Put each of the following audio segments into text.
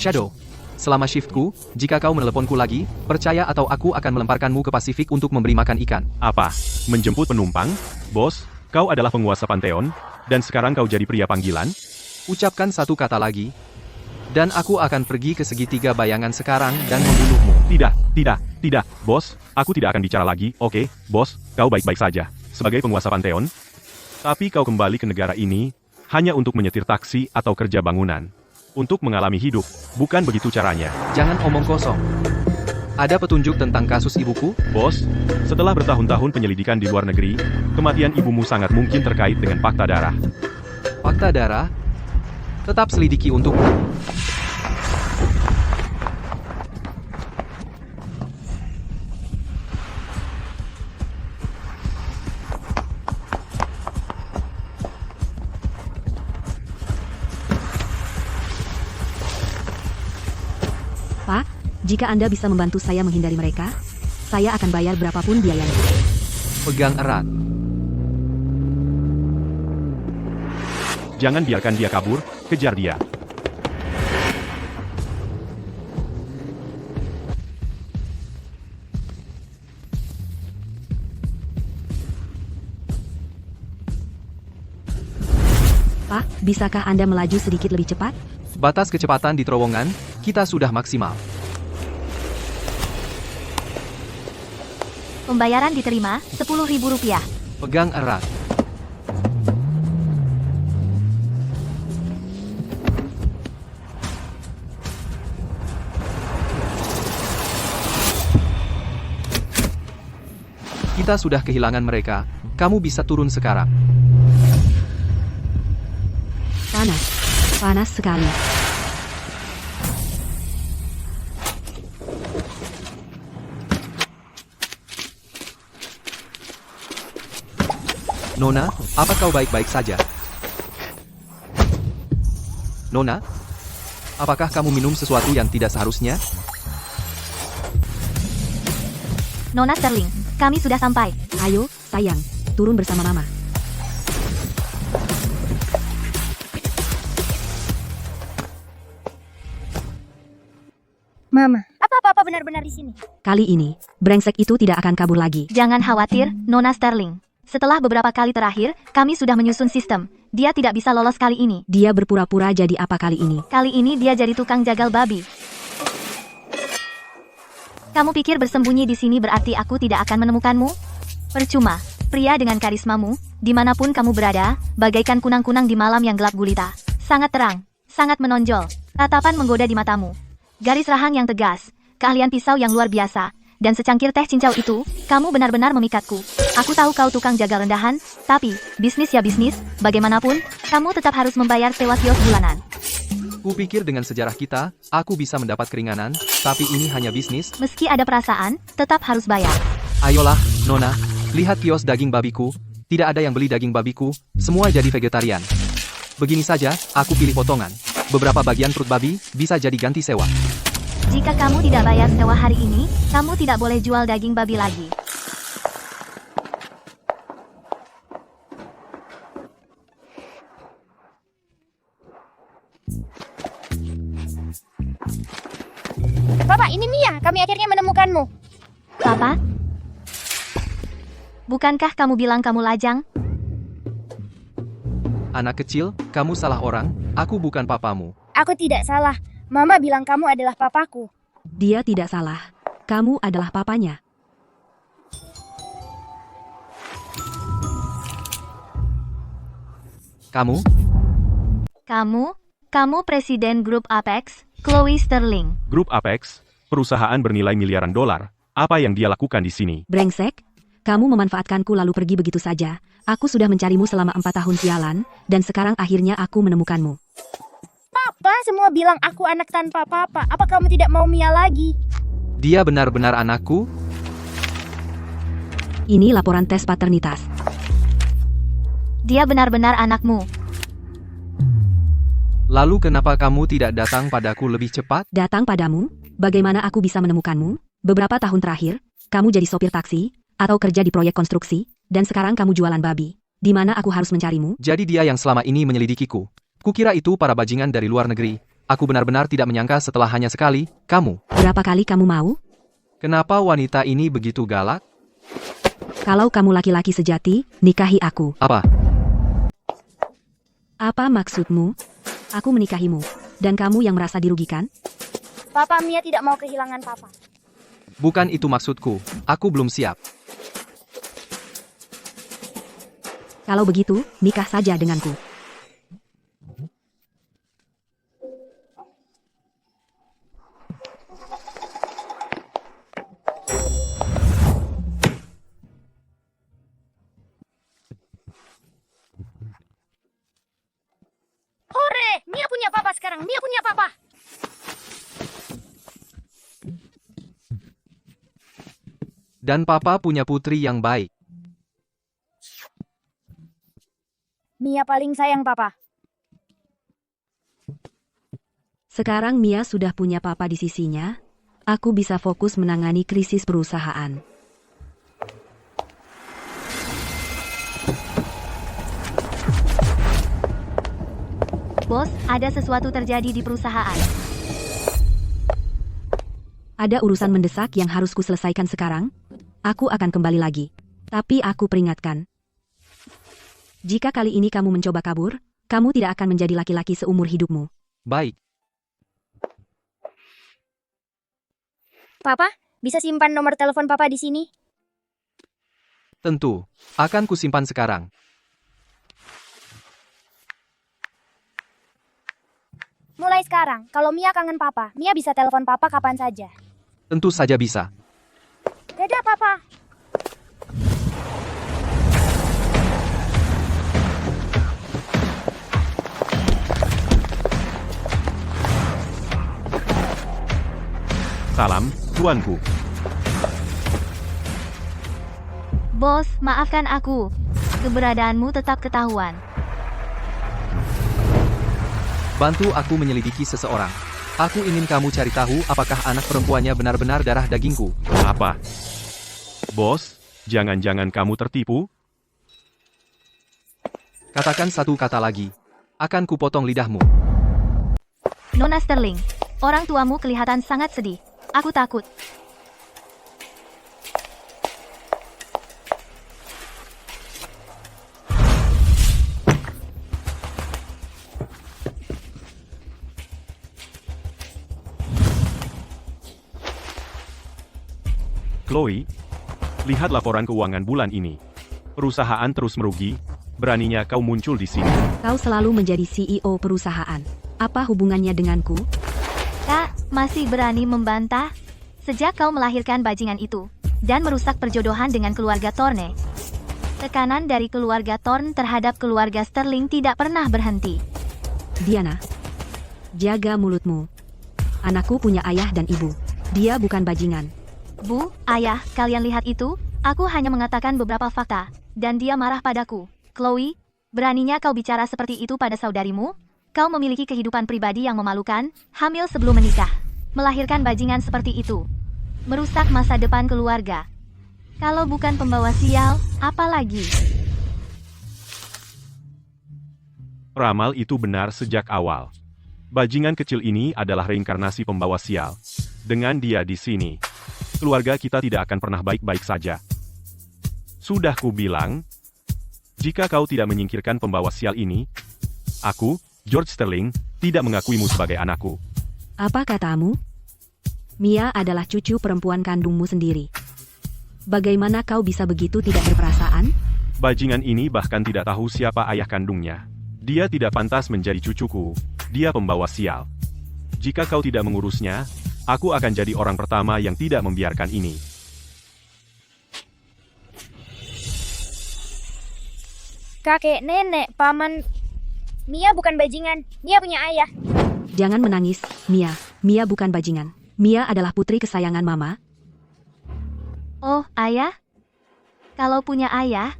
Shadow, selama shiftku, jika kau meneleponku lagi, percaya atau aku akan melemparkanmu ke Pasifik untuk memberi makan ikan. Apa? Menjemput penumpang? Bos, kau adalah penguasa Pantheon, dan sekarang kau jadi pria panggilan? Ucapkan satu kata lagi, dan aku akan pergi ke segitiga bayangan sekarang dan membunuhmu. Tidak, bos, aku tidak akan bicara lagi, oke, bos, kau baik-baik saja, sebagai penguasa Pantheon. Tapi kau kembali ke negara ini, hanya untuk menyetir taksi atau kerja bangunan. Untuk mengalami hidup, bukan begitu caranya. Jangan omong kosong. Ada petunjuk tentang kasus ibuku? Bos, setelah bertahun-tahun penyelidikan di luar negeri, kematian ibumu sangat mungkin terkait dengan fakta darah. Fakta darah? Tetap selidiki untukmu. Pak, jika Anda bisa membantu saya menghindari mereka, saya akan bayar berapapun biayanya. Pegang erat. Jangan biarkan dia kabur, kejar dia. Pak, bisakah Anda melaju sedikit lebih cepat? Batas kecepatan di terowongan, kita sudah maksimal. Pembayaran diterima, Rp10.000. Pegang erat. Kita sudah kehilangan mereka, kamu bisa turun sekarang. Panas sekali. Nona, apa kau baik-baik saja? Nona, apakah kamu minum sesuatu yang tidak seharusnya? Nona Sterling, kami sudah sampai. Ayo, sayang, turun bersama Mama. Mama, apa benar-benar di sini? Kali ini, brengsek itu tidak akan kabur lagi. Jangan khawatir, Nona Sterling. Setelah beberapa kali terakhir, kami sudah menyusun sistem. Dia tidak bisa lolos kali ini. Dia berpura-pura jadi apa kali ini? Kali ini dia jadi tukang jagal babi. Kamu pikir bersembunyi di sini berarti aku tidak akan menemukanmu? Percuma, pria dengan karismamu, dimanapun kamu berada, bagaikan kunang-kunang di malam yang gelap gulita. Sangat terang, sangat menonjol, tatapan menggoda di matamu. Garis rahang yang tegas, keahlian pisau yang luar biasa, dan secangkir teh cincau itu, kamu benar-benar memikatku. Aku tahu kau tukang jagal rendahan, tapi, bisnis ya bisnis, bagaimanapun, kamu tetap harus membayar sewa kios bulanan. Kupikir dengan sejarah kita, aku bisa mendapat keringanan, tapi ini hanya bisnis. Meski ada perasaan, tetap harus bayar. Ayolah, Nona, lihat kios daging babiku, tidak ada yang beli daging babiku, semua jadi vegetarian. Begini saja, aku pilih potongan. Beberapa bagian perut babi, bisa jadi ganti sewa. Jika kamu tidak bayar sewa hari ini, kamu tidak boleh jual daging babi lagi. Papa, ini Mia. Kami akhirnya menemukanmu. Papa? Bukankah kamu bilang kamu lajang? Anak kecil, kamu salah orang, aku bukan papamu. Aku tidak salah. Mama bilang kamu adalah papaku. Dia tidak salah. Kamu adalah papanya. Kamu? Kamu presiden grup Apex, Chloe Sterling. Grup Apex, perusahaan bernilai miliaran dolar. Apa yang dia lakukan di sini? Brengsek, kamu memanfaatkanku lalu pergi begitu saja. Aku sudah mencarimu selama 4 tahun sialan, dan sekarang akhirnya aku menemukanmu. Papa, semua bilang aku anak tanpa papa. Apa kamu tidak mau Mia lagi? Dia benar-benar anakku? Ini laporan tes paternitas. Dia benar-benar anakmu. Lalu kenapa kamu tidak datang padaku lebih cepat? Datang padamu? Bagaimana aku bisa menemukanmu? Beberapa tahun terakhir, kamu jadi sopir taksi, atau kerja di proyek konstruksi, dan sekarang kamu jualan babi. Di mana aku harus mencarimu? Jadi dia yang selama ini menyelidikiku. Kukira itu para bajingan dari luar negeri. Aku benar-benar tidak menyangka setelah hanya sekali, kamu. Berapa kali kamu mau? Kenapa wanita ini begitu galak? Kalau kamu laki-laki sejati, nikahi aku. Apa? Apa maksudmu? Aku menikahimu. Dan kamu yang merasa dirugikan? Papa, Mia tidak mau kehilangan papa. Bukan itu maksudku. Aku belum siap. Kalau begitu, nikah saja denganku. Hore, Mia punya papa sekarang. Mia punya papa. Dan papa punya putri yang baik. Mia paling sayang papa. Sekarang Mia sudah punya papa di sisinya. Aku bisa fokus menangani krisis perusahaan. Bos, ada sesuatu terjadi di perusahaan. Ada urusan mendesak yang harus kuselesaikan sekarang. Aku akan kembali lagi. Tapi aku peringatkan. Jika kali ini kamu mencoba kabur, kamu tidak akan menjadi laki-laki seumur hidupmu. Baik. Papa, bisa simpan nomor telepon papa di sini? Tentu. Akan kusimpan sekarang. Mulai sekarang, kalau Mia kangen papa, Mia bisa telepon papa kapan saja. Tentu saja bisa. Dadah papa. Salam, tuanku. Bos, maafkan aku. Keberadaanmu tetap ketahuan. Bantu aku menyelidiki seseorang. Aku ingin kamu cari tahu apakah anak perempuannya benar-benar darah dagingku. Apa? Bos, jangan-jangan kamu tertipu? Katakan satu kata lagi. Akan kupotong lidahmu. Nona Sterling, orang tuamu kelihatan sangat sedih. Aku takut. Chloe, lihat laporan keuangan bulan ini. Perusahaan terus merugi, beraninya kau muncul di sini. Kau selalu menjadi CEO perusahaan. Apa hubungannya denganku? Kak, masih berani membantah? Sejak kau melahirkan bajingan itu, dan merusak perjodohan dengan keluarga Thorne. Tekanan dari keluarga Thorne terhadap keluarga Sterling tidak pernah berhenti. Diana, jaga mulutmu. Anakku punya ayah dan ibu. Dia bukan bajingan. Bu, ayah, kalian lihat itu? Aku hanya mengatakan beberapa fakta, dan dia marah padaku. Chloe, beraninya kau bicara seperti itu pada saudarimu? Kau memiliki kehidupan pribadi yang memalukan, hamil sebelum menikah, melahirkan bajingan seperti itu, merusak masa depan keluarga. Kalau bukan pembawa sial, apa lagi? Ramal itu benar sejak awal. Bajingan kecil ini adalah reinkarnasi pembawa sial. Dengan dia di sini, keluarga kita tidak akan pernah baik-baik saja. Sudah kubilang, jika kau tidak menyingkirkan pembawa sial ini, aku, George Sterling, tidak mengakuimu sebagai anakku. Apa katamu? Mia adalah cucu perempuan kandungmu sendiri. Bagaimana kau bisa begitu tidak berperasaan? Bajingan ini bahkan tidak tahu siapa ayah kandungnya. Dia tidak pantas menjadi cucuku. Dia pembawa sial. Jika kau tidak mengurusnya, aku akan jadi orang pertama yang tidak membiarkan ini. Kakek, nenek, paman. Mia bukan bajingan. Mia punya ayah. Jangan menangis, Mia. Mia bukan bajingan. Mia adalah putri kesayangan Mama. Oh, ayah? Kalau punya ayah,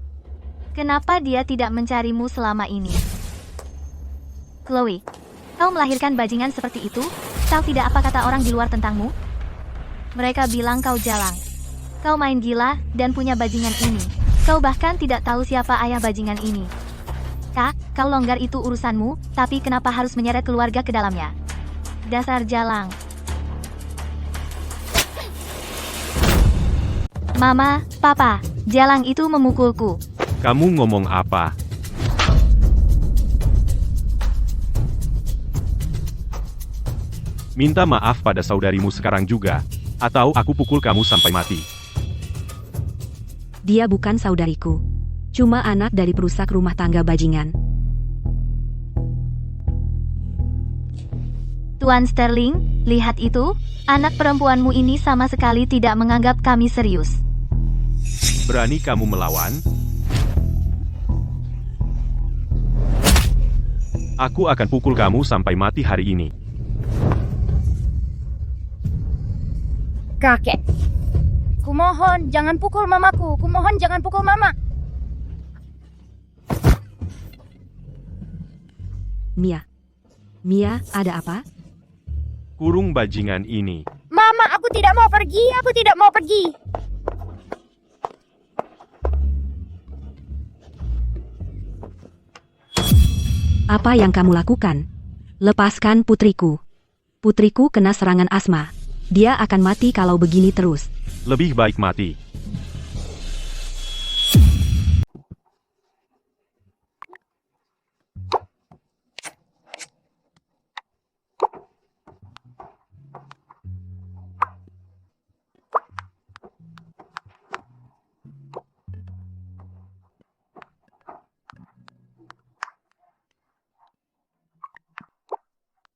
kenapa dia tidak mencarimu selama ini? Chloe, kau melahirkan bajingan seperti itu? Tahu tidak apa kata orang di luar tentangmu? Mereka bilang kau jalang. Kau main gila dan punya bajingan ini. Kau bahkan tidak tahu siapa ayah bajingan ini. Kak, kau longgar itu urusanmu, tapi kenapa harus menyeret keluarga ke dalamnya? Dasar jalang. Mama, Papa, jalang itu memukulku. Kamu ngomong apa? Minta maaf pada saudarimu sekarang juga, atau aku pukul kamu sampai mati. Dia bukan saudariku. Cuma anak dari perusak rumah tangga bajingan. Tuan Sterling, lihat itu, anak perempuanmu ini sama sekali tidak menganggap kami serius. Berani kamu melawan? Aku akan pukul kamu sampai mati hari ini. Kakek. Kumohon, jangan pukul mamaku. Kumohon, jangan pukul mama. Mia. Mia, ada apa? Kurung bajingan ini. Mama, aku tidak mau pergi. Aku tidak mau pergi. Apa yang kamu lakukan? Lepaskan putriku. Putriku kena serangan asma. Dia akan mati kalau begini terus. Lebih baik mati.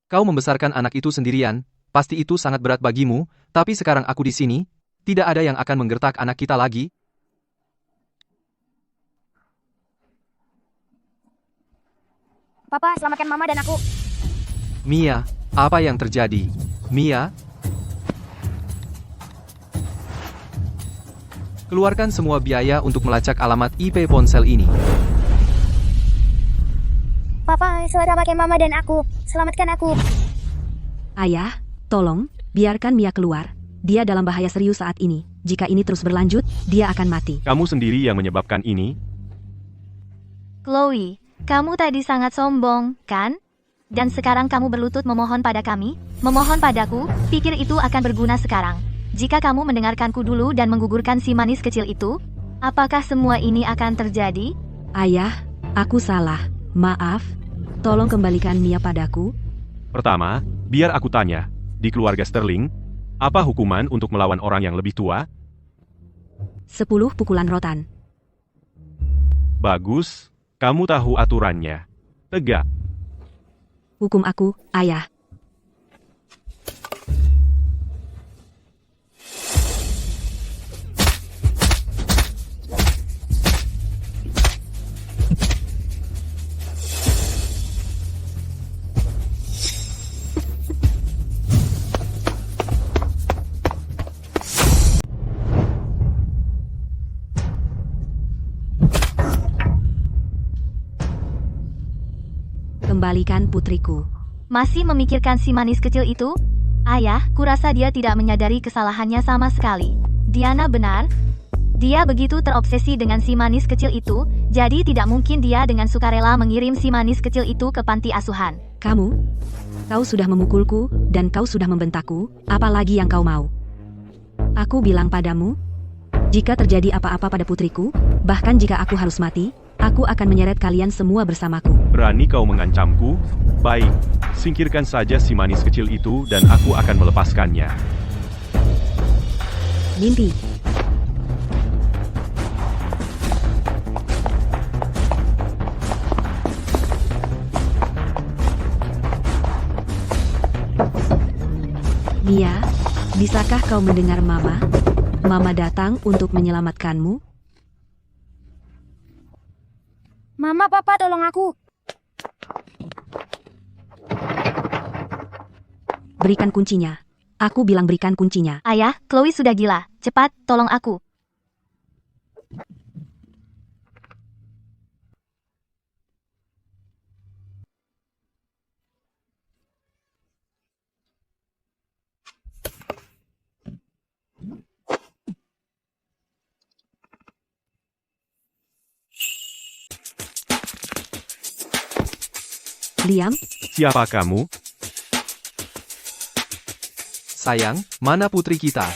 Kau membesarkan anak itu sendirian, pasti itu sangat berat bagimu, tapi sekarang aku di sini, tidak ada yang akan menggertak anak kita lagi. Papa, selamatkan mama dan aku. Mia, apa yang terjadi? Mia? Keluarkan semua biaya untuk melacak alamat IP ponsel ini. Papa, selamatkan mama dan aku. Selamatkan aku. Ayah, tolong, biarkan Mia keluar. Dia dalam bahaya serius saat ini. Jika ini terus berlanjut, dia akan mati. Kamu sendiri yang menyebabkan ini. Chloe, kamu tadi sangat sombong, kan? Dan sekarang kamu berlutut memohon pada kami, memohon padaku, pikir itu akan berguna sekarang. Jika kamu mendengarkanku dulu dan menggugurkan si manis kecil itu, apakah semua ini akan terjadi? Ayah, aku salah. Maaf. Tolong kembalikan Mia padaku. Pertama, biar aku tanya, di keluarga Sterling, apa hukuman untuk melawan orang yang lebih tua? 10 pukulan rotan. Bagus, kamu tahu aturannya. Tegak. Hukum aku, ayah. Kembalikan putriku. Masih memikirkan si manis kecil itu? Ayah, kurasa dia tidak menyadari kesalahannya sama sekali. Diana benar. Dia begitu terobsesi dengan si manis kecil itu, jadi tidak mungkin dia dengan sukarela mengirim si manis kecil itu ke panti asuhan. Kau sudah memukulku, dan kau sudah membentakku, apalagi yang kau mau? Aku bilang padamu, jika terjadi apa-apa pada putriku, bahkan jika aku harus mati, aku akan menyeret kalian semua bersamaku. Berani kau mengancamku? Baik, singkirkan saja si manis kecil itu dan aku akan melepaskannya. Mimpi. Mia, bisakah kau mendengar Mama? Mama datang untuk menyelamatkanmu. Mama, Papa, tolong aku. Berikan kuncinya. Aku bilang berikan kuncinya. Ayah, Chloe sudah gila. Cepat, tolong aku. Liam, Siapa kamu? Sayang, mana putri kita?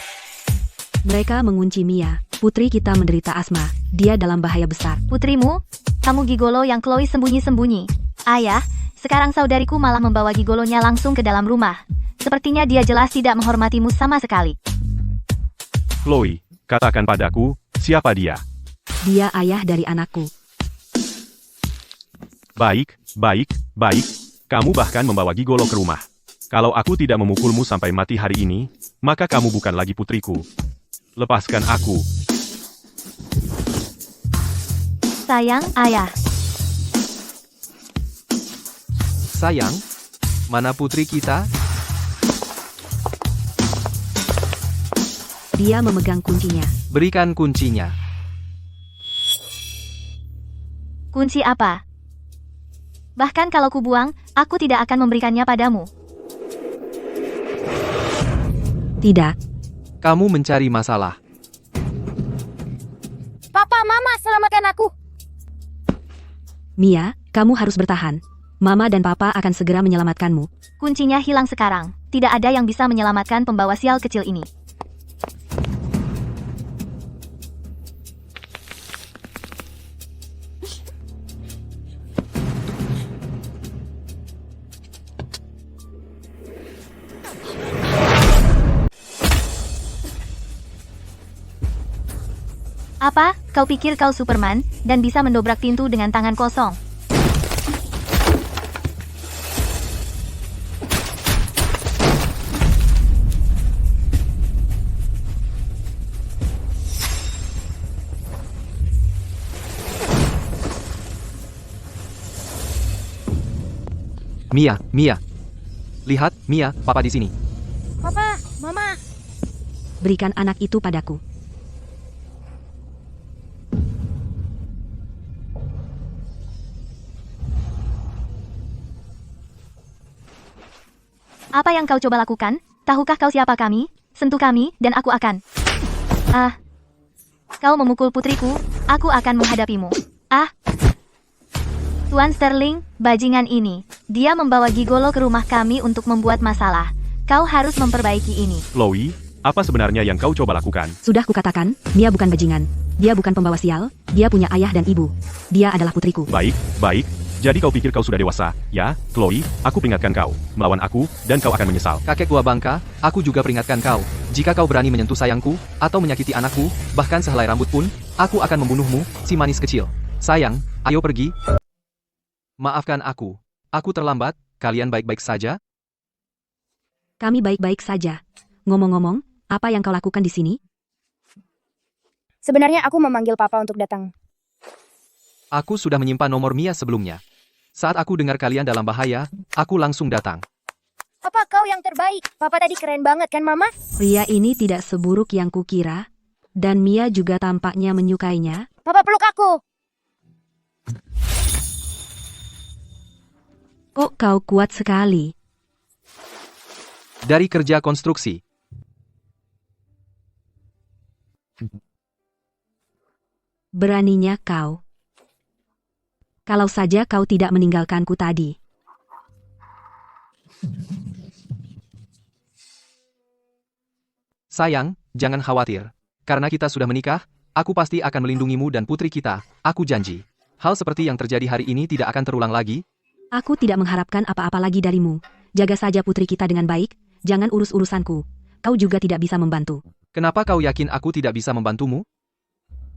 Mereka mengunci Mia. Putri kita menderita asma. Dia dalam bahaya besar. Putrimu? Kamu gigolo yang Chloe sembunyi-sembunyi. Ayah, sekarang saudariku malah membawa gigolonya langsung ke dalam rumah. Sepertinya dia jelas tidak menghormatimu sama sekali. Chloe, katakan padaku, siapa dia? Dia ayah dari anakku. Baik, baik, baik. Kamu bahkan membawa gigolo ke rumah. Kalau aku tidak memukulmu sampai mati hari ini, maka kamu bukan lagi putriku. Lepaskan aku. Sayang, ayah. Sayang, mana putri kita? Dia memegang kuncinya. Berikan kuncinya. Kunci apa? Bahkan kalau kubuang, aku tidak akan memberikannya padamu. Tidak. Kamu mencari masalah. Papa, Mama, selamatkan aku. Mia, kamu harus bertahan. Mama dan Papa akan segera menyelamatkanmu. Kuncinya hilang sekarang. Tidak ada yang bisa menyelamatkan pembawa sial kecil ini. Apa? Kau pikir kau Superman dan bisa mendobrak pintu dengan tangan kosong? Mia, Mia. Lihat, Mia, Papa di sini. Papa, Mama. Berikan anak itu padaku. Apa yang kau coba lakukan? Tahukah kau siapa kami? Sentuh kami, dan aku akan... Kau memukul putriku, aku akan menghadapimu. Tuan Sterling, bajingan ini. Dia membawa gigolo ke rumah kami untuk membuat masalah. Kau harus memperbaiki ini. Chloe, apa sebenarnya yang kau coba lakukan? Sudah kukatakan, Mia bukan bajingan. Dia bukan pembawa sial. Dia punya ayah dan ibu. Dia adalah putriku. Baik, baik. Jadi kau pikir kau sudah dewasa, ya, Chloe? Aku peringatkan kau, melawan aku, dan kau akan menyesal. Kakek tua bangka, aku juga peringatkan kau. Jika kau berani menyentuh sayangku, atau menyakiti anakku, bahkan sehelai rambut pun, aku akan membunuhmu, si manis kecil. Sayang, ayo pergi. Maafkan aku. Aku terlambat, kalian baik-baik saja? Kami baik-baik saja. Ngomong-ngomong, apa yang kau lakukan di sini? Sebenarnya aku memanggil Papa untuk datang. Aku sudah menyimpan nomor Mia sebelumnya. Saat aku dengar kalian dalam bahaya, aku langsung datang. Papa, kau yang terbaik. Papa tadi keren banget kan, Mama? Pria ini tidak seburuk yang kukira. Dan Mia juga tampaknya menyukainya. Papa peluk aku. Kok kau kuat sekali? Dari kerja konstruksi. Beraninya kau. Kalau saja kau tidak meninggalkanku tadi. Sayang, jangan khawatir. Karena kita sudah menikah, aku pasti akan melindungimu dan putri kita, aku janji. Hal seperti yang terjadi hari ini tidak akan terulang lagi. Aku tidak mengharapkan apa-apa lagi darimu. Jaga saja putri kita dengan baik, jangan urus urusanku. Kau juga tidak bisa membantu. Kenapa kau yakin aku tidak bisa membantumu?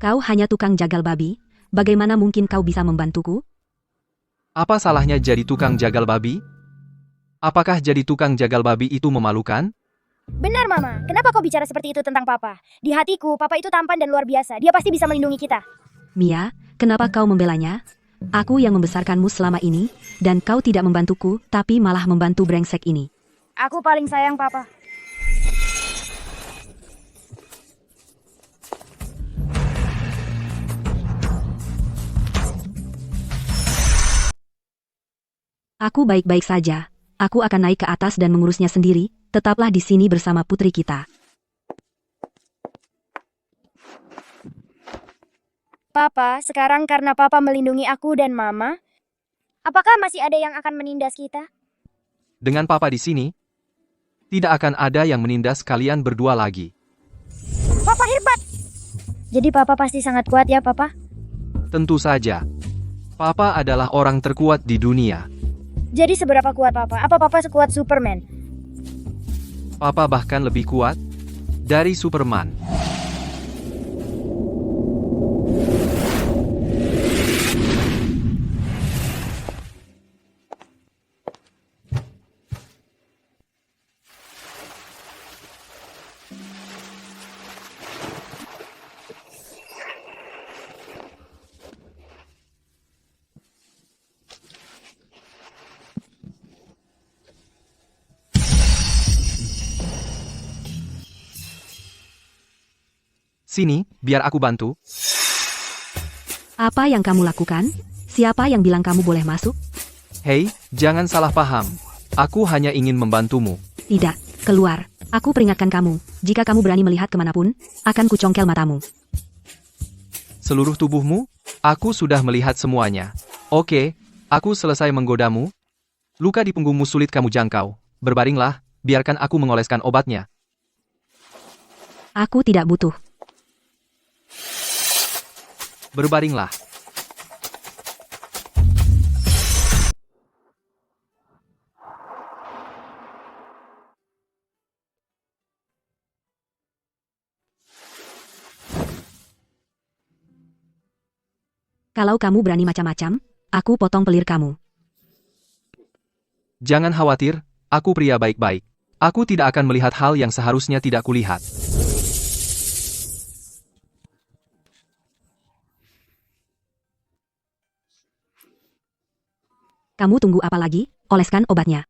Kau hanya tukang jagal babi. Bagaimana mungkin kau bisa membantuku? Apa salahnya jadi tukang jagal babi? Apakah jadi tukang jagal babi itu memalukan? Benar, Mama. Kenapa kau bicara seperti itu tentang Papa? Di hatiku, Papa itu tampan dan luar biasa. Dia pasti bisa melindungi kita. Mia, kenapa kau membelanya? Aku yang membesarkanmu selama ini, dan kau tidak membantuku, tapi malah membantu brengsek ini. Aku paling sayang Papa. Aku baik-baik saja. Aku akan naik ke atas dan mengurusnya sendiri. Tetaplah di sini bersama putri kita. Papa, sekarang karena Papa melindungi aku dan Mama, apakah masih ada yang akan menindas kita? Dengan Papa di sini, Tidak akan ada yang menindas kalian berdua lagi. Papa hebat. Jadi papa pasti sangat kuat ya, papa? Tentu saja. Papa adalah orang terkuat di dunia. Jadi seberapa kuat papa? Apa papa sekuat Superman? Papa bahkan lebih kuat dari Superman. Sini, biar aku bantu. Apa yang kamu lakukan? Siapa yang bilang kamu boleh masuk? Hei, jangan salah paham. Aku hanya ingin membantumu. Tidak, keluar. Aku peringatkan kamu, jika kamu berani melihat kemanapun, akan kucongkel matamu. Seluruh tubuhmu? Aku sudah melihat semuanya. Oke, aku selesai menggodamu. Luka di punggungmu sulit kamu jangkau. Berbaringlah, biarkan aku mengoleskan obatnya. Aku tidak butuh. Berbaringlah. Kalau kamu berani macam-macam, aku potong pelir kamu. Jangan khawatir, aku pria baik-baik. Aku tidak akan melihat hal yang seharusnya tidak kulihat. Kamu tunggu apa lagi? Oleskan obatnya.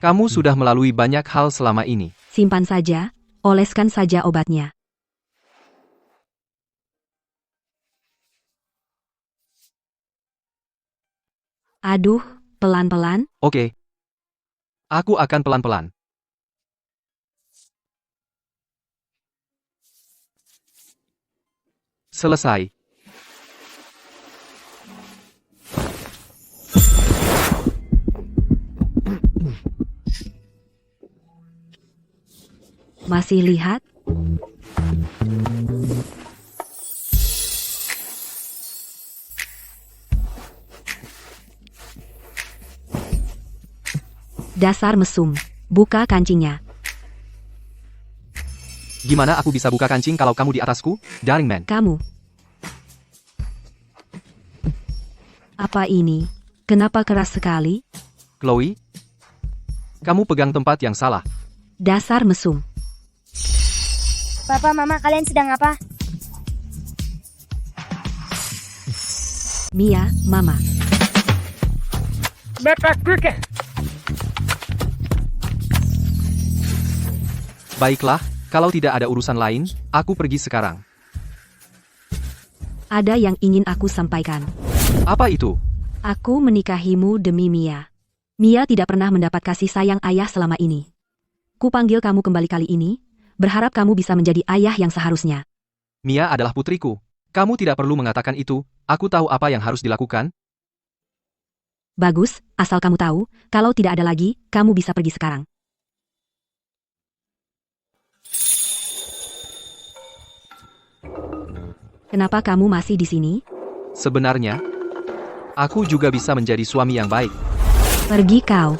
Kamu sudah melalui banyak hal selama ini. Simpan saja, oleskan saja obatnya. Aduh, pelan-pelan. Oke. Aku akan pelan-pelan. Selesai. Masih lihat? Dasar mesum. Buka kancingnya. Gimana aku bisa buka kancing kalau kamu di atasku, Daring Man? Kamu. Apa ini? Kenapa keras sekali? Chloe? Kamu pegang tempat yang salah. Dasar mesum. Papa, mama, kalian sedang apa? Mia, Mama. Baiklah, kalau tidak ada urusan lain, aku pergi sekarang. Ada yang ingin aku sampaikan. Apa itu? Aku menikahimu demi Mia. Mia tidak pernah mendapat kasih sayang ayah selama ini. Kupanggil kamu kembali kali ini, berharap kamu bisa menjadi ayah yang seharusnya. Mia adalah putriku. Kamu tidak perlu mengatakan itu, aku tahu apa yang harus dilakukan. Bagus, asal kamu tahu, kalau tidak ada lagi, kamu bisa pergi sekarang. Kenapa kamu masih di sini? Sebenarnya, aku juga bisa menjadi suami yang baik. Pergi kau.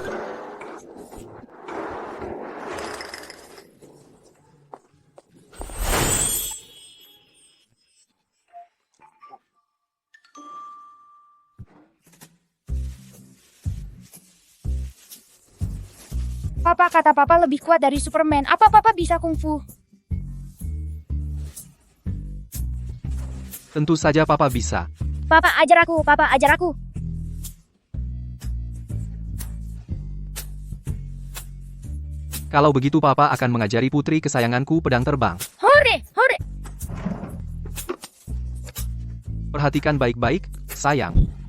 Papa kata papa lebih kuat dari Superman. Apa papa bisa kungfu? Tentu saja papa bisa. Papa ajar aku, papa ajar aku. Kalau begitu papa akan mengajari putri kesayanganku pedang terbang. Hore, hore. Perhatikan baik-baik, sayang.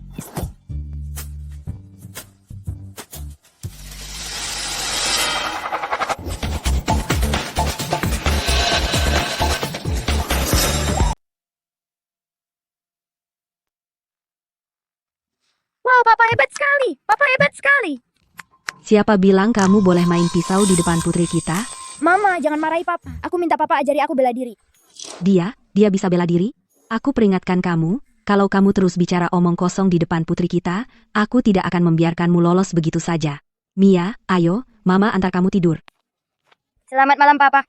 Wow, papa hebat sekali. Papa hebat sekali. Siapa bilang kamu boleh main pisau di depan putri kita? Mama, jangan marahi papa. Aku minta papa ajari aku bela diri. Dia bisa bela diri? Aku peringatkan kamu, kalau kamu terus bicara omong kosong di depan putri kita, aku tidak akan membiarkanmu lolos begitu saja. Mia, ayo, Mama antar kamu tidur. Selamat malam, papa.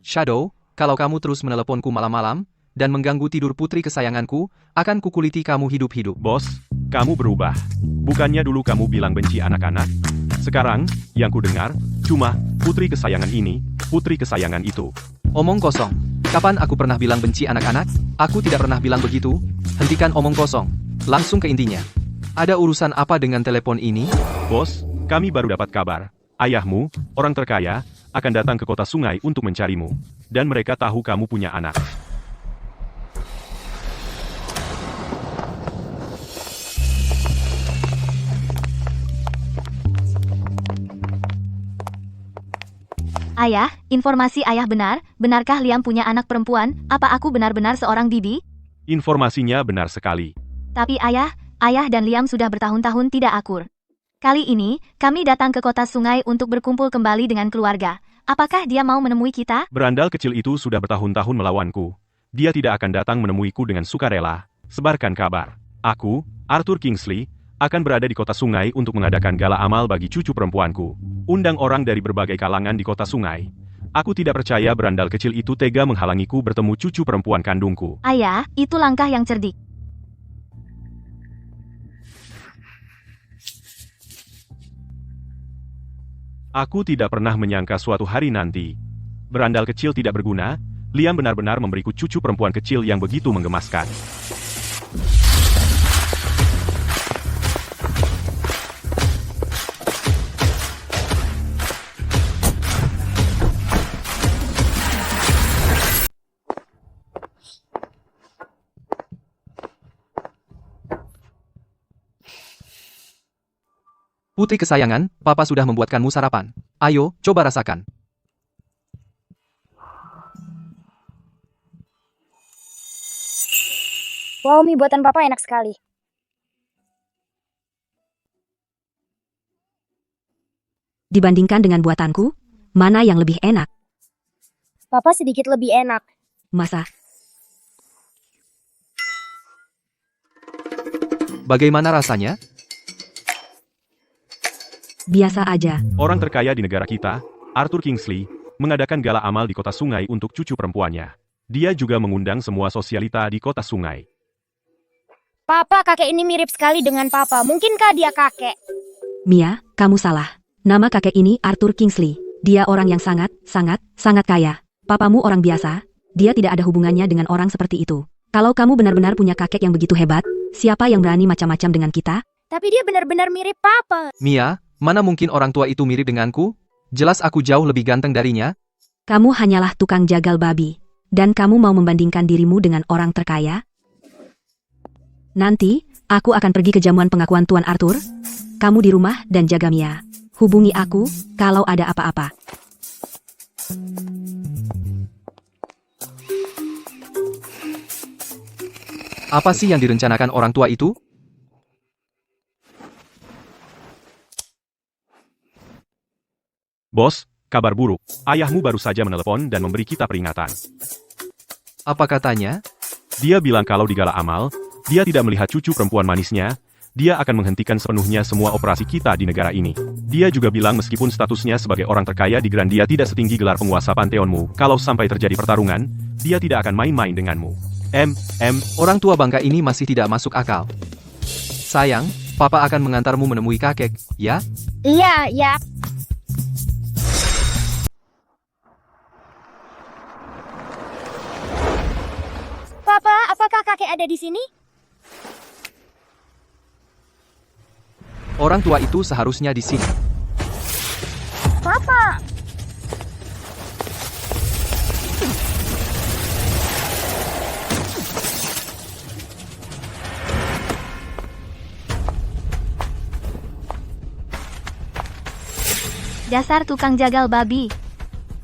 Shadow, kalau kamu terus meneleponku malam-malam, dan mengganggu tidur putri kesayanganku, akan kukuliti kamu hidup-hidup. Bos, kamu berubah. Bukannya dulu kamu bilang benci anak-anak? Sekarang, yang ku dengar, cuma, putri kesayangan ini, putri kesayangan itu. Omong kosong. Kapan aku pernah bilang benci anak-anak? Aku tidak pernah bilang begitu. Hentikan omong kosong. Langsung ke intinya. Ada urusan apa dengan telepon ini? Bos, kami baru dapat kabar. Ayahmu, orang terkaya, akan datang ke kota sungai untuk mencarimu. Dan mereka tahu kamu punya anak. Ayah, informasi ayah benar. Benarkah Liam punya anak perempuan? Apa aku benar-benar seorang bibi? Informasinya benar sekali. Tapi ayah dan Liam sudah bertahun-tahun tidak akur. Kali ini, kami datang ke kota sungai untuk berkumpul kembali dengan keluarga. Apakah dia mau menemui kita? Berandal kecil itu sudah bertahun-tahun melawanku. Dia tidak akan datang menemuiku dengan sukarela. Sebarkan kabar. Aku, Arthur Kingsley, akan berada di kota sungai untuk mengadakan gala amal bagi cucu perempuanku. Undang orang dari berbagai kalangan di kota sungai. Aku tidak percaya berandal kecil itu tega menghalangiku bertemu cucu perempuan kandungku. Ayah, itu langkah yang cerdik. Aku tidak pernah menyangka suatu hari nanti. Berandal kecil tidak berguna, Liam benar-benar memberiku cucu perempuan kecil yang begitu menggemaskan. Putri kesayangan, papa sudah membuatkanmu sarapan. Ayo, coba rasakan. Wow, mie buatan papa enak sekali. Dibandingkan dengan buatanku, mana yang lebih enak? Papa sedikit lebih enak. Masa? Bagaimana rasanya? Biasa aja. Orang terkaya di negara kita, Arthur Kingsley, mengadakan gala amal di kota sungai untuk cucu perempuannya. Dia juga mengundang semua sosialita di kota sungai. Papa, kakek ini mirip sekali dengan papa. Mungkinkah dia kakek? Mia, kamu salah. Nama kakek ini Arthur Kingsley. Dia orang yang sangat kaya. Papamu orang biasa. Dia tidak ada hubungannya dengan orang seperti itu. Kalau kamu benar-benar punya kakek yang begitu hebat, siapa yang berani macam-macam dengan kita? Tapi dia benar-benar mirip papa. Mia, mana mungkin orang tua itu mirip denganku? Jelas aku jauh lebih ganteng darinya. Kamu hanyalah tukang jagal babi. Dan kamu mau membandingkan dirimu dengan orang terkaya? Nanti, aku akan pergi ke jamuan pengakuan Tuan Arthur. Kamu di rumah dan jaga Mia. Hubungi aku, kalau ada apa-apa. Apa sih yang direncanakan orang tua itu? Bos, kabar buruk. Ayahmu baru saja menelepon dan memberi kita peringatan. Apa katanya? Dia bilang kalau di gala amal, dia tidak melihat cucu perempuan manisnya, dia akan menghentikan sepenuhnya semua operasi kita di negara ini. Dia juga bilang meskipun statusnya sebagai orang terkaya di Grandia tidak setinggi gelar penguasa panteonmu, kalau sampai terjadi pertarungan, dia tidak akan main-main denganmu. Orang tua bangka ini masih tidak masuk akal. Sayang, papa akan mengantarmu menemui kakek, ya? Iya, ya. Papa, apakah kakek ada di sini? Orang tua itu seharusnya di sini. Papa. Dasar tukang jagal babi.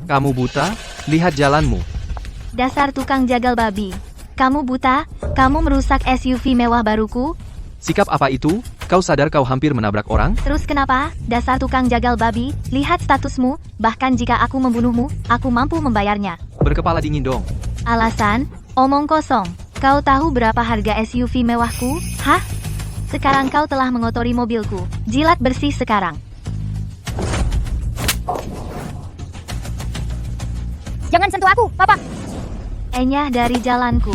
Kamu buta? Lihat jalanmu. Dasar tukang jagal babi. Kamu buta? Kamu merusak SUV mewah baruku? Sikap apa itu? Kau sadar kau hampir menabrak orang? Terus kenapa? Dasar tukang jagal babi, lihat statusmu, bahkan jika aku membunuhmu, aku mampu membayarnya. Berkepala dingin dong. Alasan? Omong kosong. Kau tahu berapa harga SUV mewahku? Hah? Sekarang kau telah mengotori mobilku. Jilat bersih sekarang. Jangan sentuh aku, Papa. Enyah dari jalanku.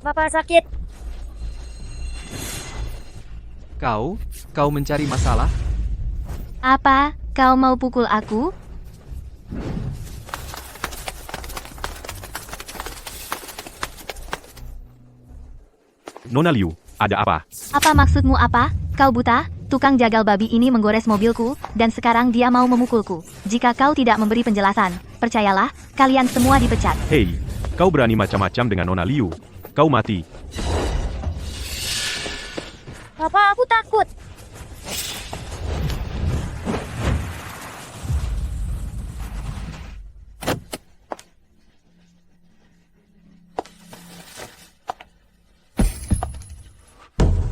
Papa sakit. Kau mencari masalah? Apa? Kau mau pukul aku? Nona Liu, ada apa? Apa maksudmu apa? Kau buta? Tukang jagal babi ini menggores mobilku, dan sekarang dia mau memukulku. Jika kau tidak memberi penjelasan, percayalah, kalian semua dipecat. Hei, kau berani macam-macam dengan Nona Liu. Kau mati. Papa, aku takut.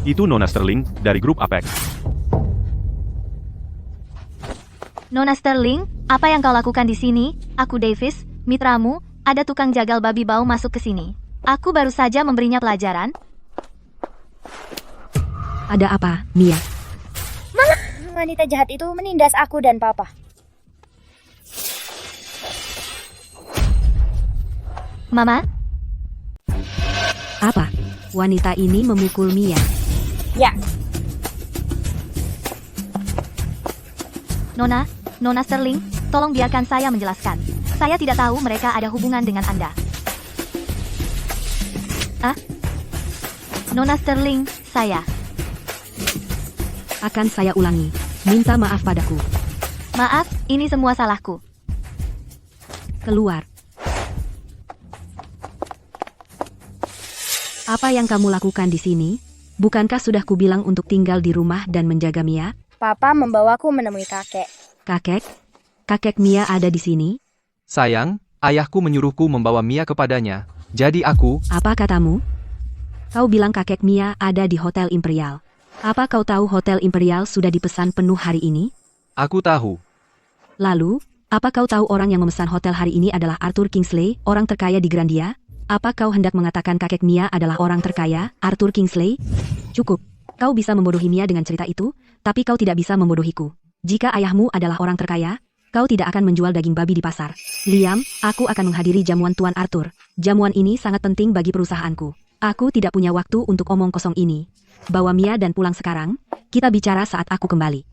Itu Nona Sterling, dari grup Apex. Nona Sterling, apa yang kau lakukan di sini? Aku Davis, mitramu, ada tukang jagal babi bau masuk ke sini. Aku baru saja memberinya pelajaran. Ada apa, Mia? Wanita jahat itu menindas aku dan Papa. Mama, Apa? Wanita ini memukul Mia. Ya, Nona Sterling, tolong biarkan saya menjelaskan. Saya tidak tahu mereka ada hubungan dengan Anda. Ah? Nona Sterling, saya. Akan saya ulangi. Minta maaf padaku. Maaf, ini semua salahku. Keluar. Apa yang kamu lakukan di sini? Bukankah sudah kubilang untuk tinggal di rumah dan menjaga Mia? Papa membawaku menemui kakek. Kakek? Kakek Mia ada di sini? Sayang, ayahku menyuruhku membawa Mia kepadanya. Jadi aku... Apa katamu? Kau bilang kakek Mia ada di Hotel Imperial. Apa kau tahu Hotel Imperial sudah dipesan penuh hari ini? Aku tahu. Lalu, apa kau tahu orang yang memesan hotel hari ini adalah Arthur Kingsley, orang terkaya di Grandia? Apa kau hendak mengatakan kakek Mia adalah orang terkaya, Arthur Kingsley? Cukup. Kau bisa membodohi Mia dengan cerita itu, tapi kau tidak bisa membodohiku. Jika ayahmu adalah orang terkaya, kau tidak akan menjual daging babi di pasar. Liam, aku akan menghadiri jamuan Tuan Arthur. Jamuan ini sangat penting bagi perusahaanku. Aku tidak punya waktu untuk omong kosong ini. Bawa Mia dan pulang sekarang, kita bicara saat aku kembali.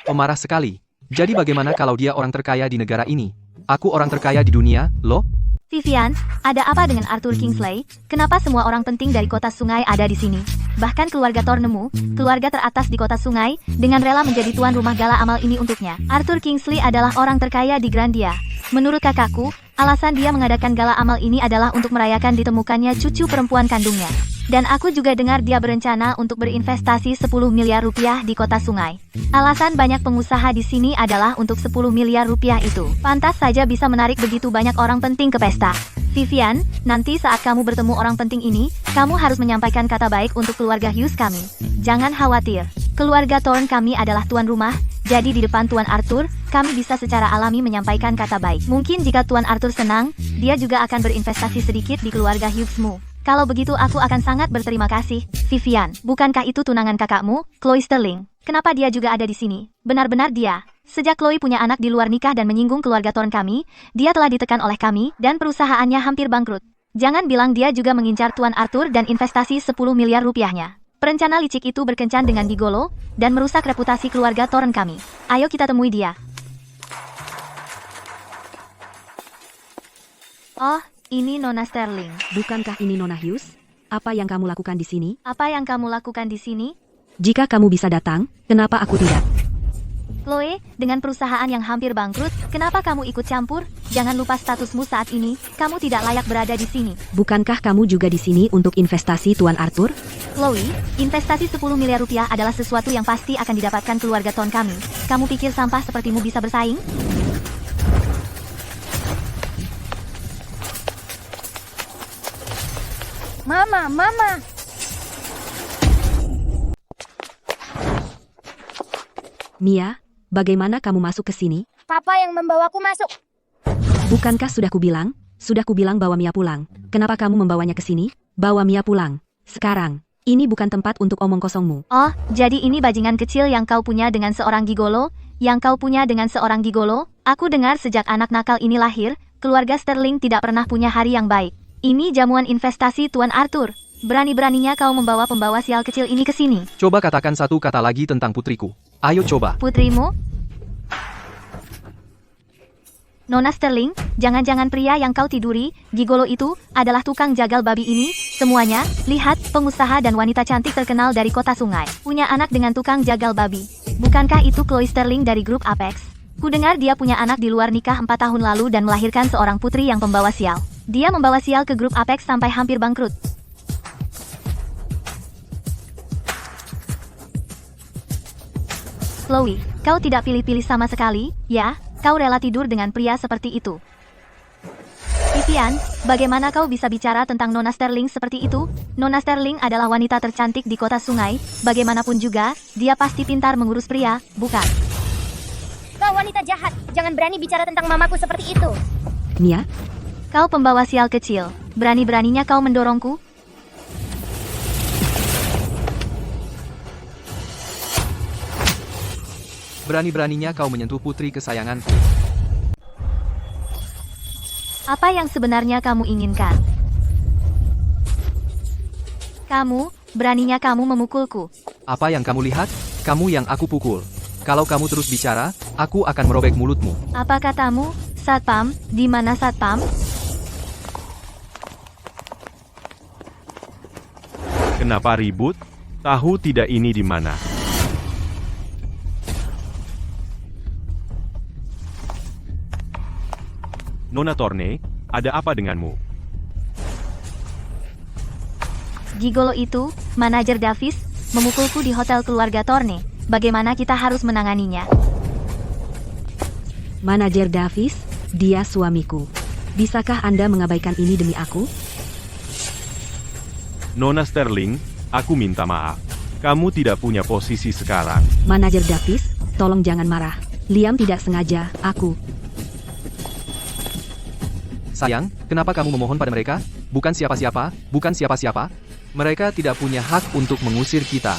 Pemarah sekali. Jadi bagaimana kalau dia orang terkaya di negara ini? Aku orang terkaya di dunia, loh? Vivian, ada apa dengan Arthur Kingsley? Kenapa semua orang penting dari kota sungai ada di sini? Bahkan keluarga Tornemu, keluarga teratas di kota sungai, dengan rela menjadi tuan rumah gala amal ini untuknya. Arthur Kingsley adalah orang terkaya di Grandia. Menurut kakakku, alasan dia mengadakan gala amal ini adalah untuk merayakan ditemukannya cucu perempuan kandungnya. Dan aku juga dengar dia berencana untuk berinvestasi 10 miliar rupiah di kota sungai. Alasan banyak pengusaha di sini adalah untuk 10 miliar rupiah itu. Pantas saja bisa menarik begitu banyak orang penting ke pesta. Vivian, nanti saat kamu bertemu orang penting ini, kamu harus menyampaikan kata baik untuk keluarga Hughes kami. Jangan khawatir, keluarga Thorne kami adalah tuan rumah, jadi di depan Tuan Arthur, kami bisa secara alami menyampaikan kata baik. Mungkin jika Tuan Arthur senang, dia juga akan berinvestasi sedikit di keluarga Hughesmu. Kalau begitu aku akan sangat berterima kasih, Vivian. Bukankah itu tunangan kakakmu, Chloe Sterling? Kenapa dia juga ada di sini? Benar-benar dia. Sejak Chloe punya anak di luar nikah dan menyinggung keluarga Thorne kami, dia telah ditekan oleh kami dan perusahaannya hampir bangkrut. Jangan bilang dia juga mengincar Tuan Arthur dan investasi 10 miliar rupiahnya. Perencana licik itu berkencan dengan Digolo dan merusak reputasi keluarga Thorne kami. Ayo kita temui dia. Oh, ini Nona Sterling. Bukankah ini Nona Hughes? Apa yang kamu lakukan di sini? Apa yang kamu lakukan di sini? Jika kamu bisa datang, kenapa aku tidak? Chloe, dengan perusahaan yang hampir bangkrut, kenapa kamu ikut campur? Jangan lupa statusmu saat ini, kamu tidak layak berada di sini. Bukankah kamu juga di sini untuk investasi, Tuan Arthur? Chloe, investasi 10 miliar rupiah adalah sesuatu yang pasti akan didapatkan keluarga Ton kami. Kamu pikir sampah sepertimu bisa bersaing? Mama, Mama. Mia, bagaimana kamu masuk ke sini? Papa yang membawaku masuk. Bukankah sudah kubilang bahwa Mia pulang. Kenapa kamu membawanya ke sini? Bawa Mia pulang. Sekarang, ini bukan tempat untuk omong kosongmu. Oh, jadi ini bajingan kecil yang kau punya dengan seorang gigolo? Aku dengar sejak anak nakal ini lahir, keluarga Sterling tidak pernah punya hari yang baik. Ini jamuan investasi Tuan Arthur. Berani-beraninya kau membawa pembawa sial kecil ini ke sini. Coba katakan satu kata lagi tentang putriku. Ayo coba. Putrimu? Nona Sterling, jangan-jangan pria yang kau tiduri, gigolo itu, adalah tukang jagal babi ini? Semuanya, lihat, pengusaha dan wanita cantik terkenal dari kota sungai. Punya anak dengan tukang jagal babi. Bukankah itu Chloe Sterling dari grup Apex? Kudengar dia punya anak di luar nikah 4 tahun lalu dan melahirkan seorang putri yang pembawa sial. Dia membawa sial ke grup Apex sampai hampir bangkrut. Chloe, kau tidak pilih-pilih sama sekali, ya? Kau rela tidur dengan pria seperti itu. Vivian, bagaimana kau bisa bicara tentang Nona Sterling seperti itu? Nona Sterling adalah wanita tercantik di kota sungai, bagaimanapun juga, dia pasti pintar mengurus pria, bukan? Kau wanita jahat. Jangan berani bicara tentang mamaku seperti itu. Mia, Kau pembawa sial kecil, berani-beraninya kau mendorongku? Berani-beraninya kau menyentuh putri kesayanganku. Apa yang sebenarnya kamu inginkan? Beraninya kamu memukulku. Apa yang kamu lihat? Kamu yang aku pukul. Kalau kamu terus bicara, aku akan merobek mulutmu. Apa katamu, Satpam? Di mana Satpam? Kenapa ribut? Tahu tidak ini di mana? Nona Torne, ada apa denganmu? Gigolo itu, manajer Davis, memukulku di hotel keluarga Torne. Bagaimana kita harus menanganinya? Manajer Davis, dia suamiku. Bisakah Anda mengabaikan ini demi aku? Nona Sterling, aku minta maaf. Kamu tidak punya posisi sekarang. Manajer Davis, tolong jangan marah. Liam tidak sengaja, aku. Sayang, kenapa kamu memohon pada mereka? Bukan siapa-siapa, bukan siapa-siapa. Mereka tidak punya hak untuk mengusir kita.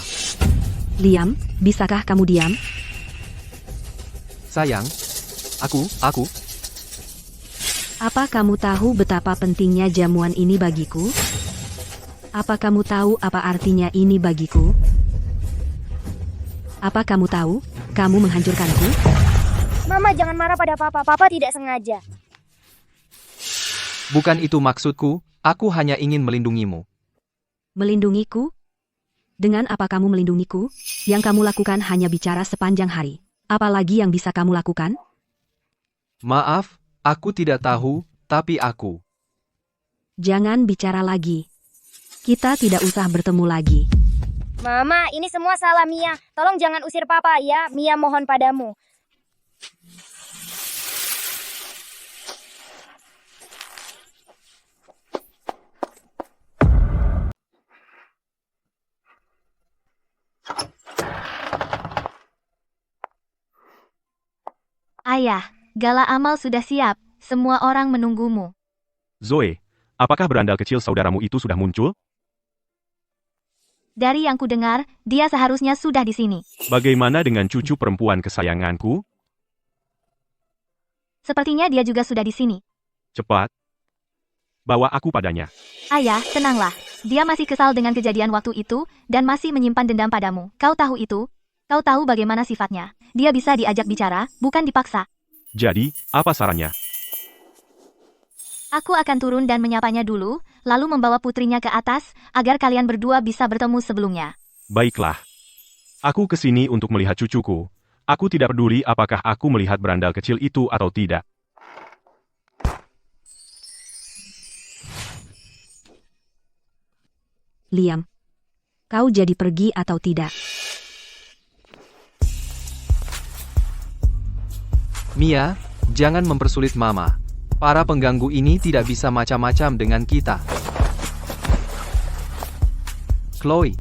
Liam, bisakah kamu diam? Sayang, aku. Apa kamu tahu betapa pentingnya jamuan ini bagiku? Apa kamu tahu apa artinya ini bagiku? Apa kamu tahu? Kamu menghancurkanku? Mama jangan marah pada papa. Papa tidak sengaja. Bukan itu maksudku, aku hanya ingin melindungimu. Melindungiku? Dengan apa kamu melindungiku? Yang kamu lakukan hanya bicara sepanjang hari. Apalagi yang bisa kamu lakukan? Maaf, aku tidak tahu, tapi aku. Jangan bicara lagi. Kita tidak usah bertemu lagi. Mama, ini semua salah Mia. Tolong jangan usir papa ya. Mia mohon padamu. Ayah, gala amal sudah siap. Semua orang menunggumu. Zoe, apakah berandal kecil saudaramu itu sudah muncul? Dari yang kudengar, dia seharusnya sudah di sini. Bagaimana dengan cucu perempuan kesayanganku? Sepertinya dia juga sudah di sini. Cepat. Bawa aku padanya. Ayah, tenanglah. Dia masih kesal dengan kejadian waktu itu, dan masih menyimpan dendam padamu. Kau tahu itu? Kau tahu bagaimana sifatnya. Dia bisa diajak bicara, bukan dipaksa. Jadi, apa sarannya? Aku akan turun dan menyapanya dulu, lalu membawa putrinya ke atas, agar kalian berdua bisa bertemu sebelumnya. Baiklah. Aku kesini untuk melihat cucuku. Aku tidak peduli apakah aku melihat berandal kecil itu atau tidak. Liam, kau jadi pergi atau tidak? Mia, jangan mempersulit Mama. Para pengganggu ini tidak bisa macam-macam dengan kita. Chloe,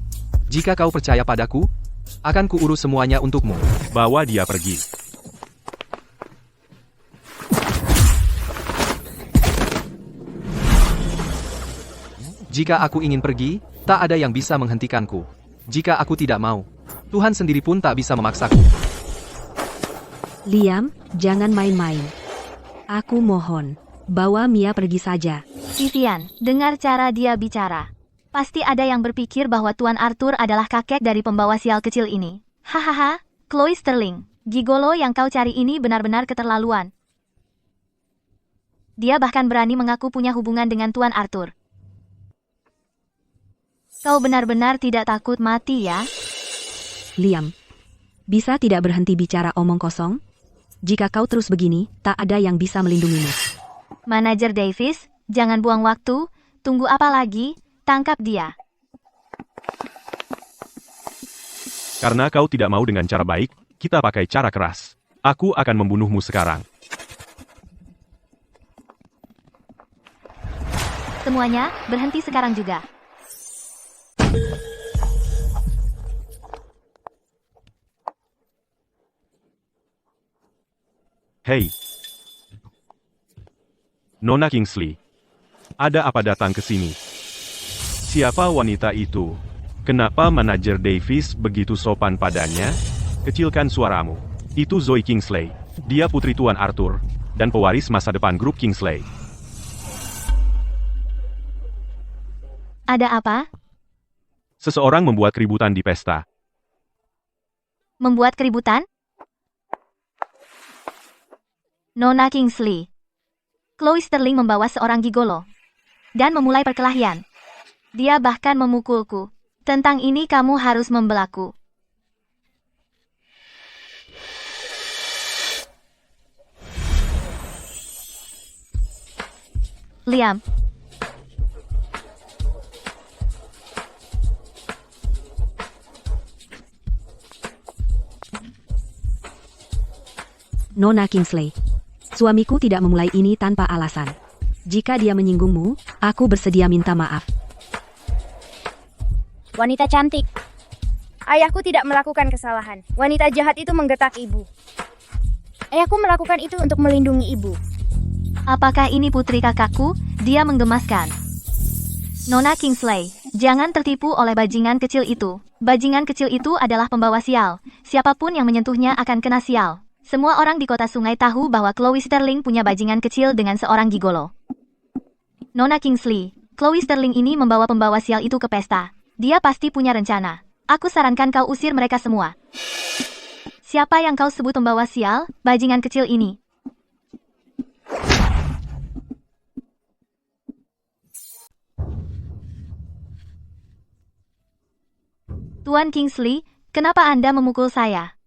jika kau percaya padaku, akan kuurus semuanya untukmu. Bawa dia pergi. Jika aku ingin pergi, tak ada yang bisa menghentikanku. Jika aku tidak mau, Tuhan sendiri pun tak bisa memaksaku. Liam, jangan main-main. Aku mohon, bawa Mia pergi saja. Vivian, dengar cara dia bicara. Pasti ada yang berpikir bahwa Tuan Arthur adalah kakek dari pembawa sial kecil ini. Hahaha, Chloe Sterling, gigolo yang kau cari ini benar-benar keterlaluan. Dia bahkan berani mengaku punya hubungan dengan Tuan Arthur. Kau benar-benar tidak takut mati ya? Liam, bisa tidak berhenti bicara omong kosong? Jika kau terus begini, tak ada yang bisa melindungimu. Manajer Davis, jangan buang waktu, tunggu apa lagi? Tangkap dia. Karena kau tidak mau dengan cara baik, kita pakai cara keras. Aku akan membunuhmu sekarang. Semuanya, berhenti sekarang juga. Hei, Nona Kingsley, ada apa datang ke sini? Siapa wanita itu? Kenapa manajer Davis begitu sopan padanya? Kecilkan suaramu. Itu Zoe Kingsley. Dia putri Tuan Arthur, dan pewaris masa depan grup Kingsley. Ada apa? Seseorang membuat keributan di pesta. Membuat keributan? Nona Kingsley. Chloe Sterling membawa seorang gigolo dan memulai perkelahian. Dia bahkan memukulku. Tentang ini kamu harus membelaku. Liam. Nona Kingsley, suamiku tidak memulai ini tanpa alasan. Jika dia menyinggungmu, aku bersedia minta maaf. Wanita cantik. Ayahku tidak melakukan kesalahan. Wanita jahat itu menggetak ibu. Ayahku melakukan itu untuk melindungi ibu. Apakah ini putri kakakku? Dia menggemaskan. Nona Kingsley, jangan tertipu oleh bajingan kecil itu. Bajingan kecil itu adalah pembawa sial. Siapapun yang menyentuhnya akan kena sial. Semua orang di kota sungai tahu bahwa Chloe Sterling punya bajingan kecil dengan seorang gigolo. Nona Kingsley, Chloe Sterling ini membawa pembawa sial itu ke pesta. Dia pasti punya rencana. Aku sarankan kau usir mereka semua. Siapa yang kau sebut pembawa sial, bajingan kecil ini? Tuan Kingsley, kenapa Anda memukul saya?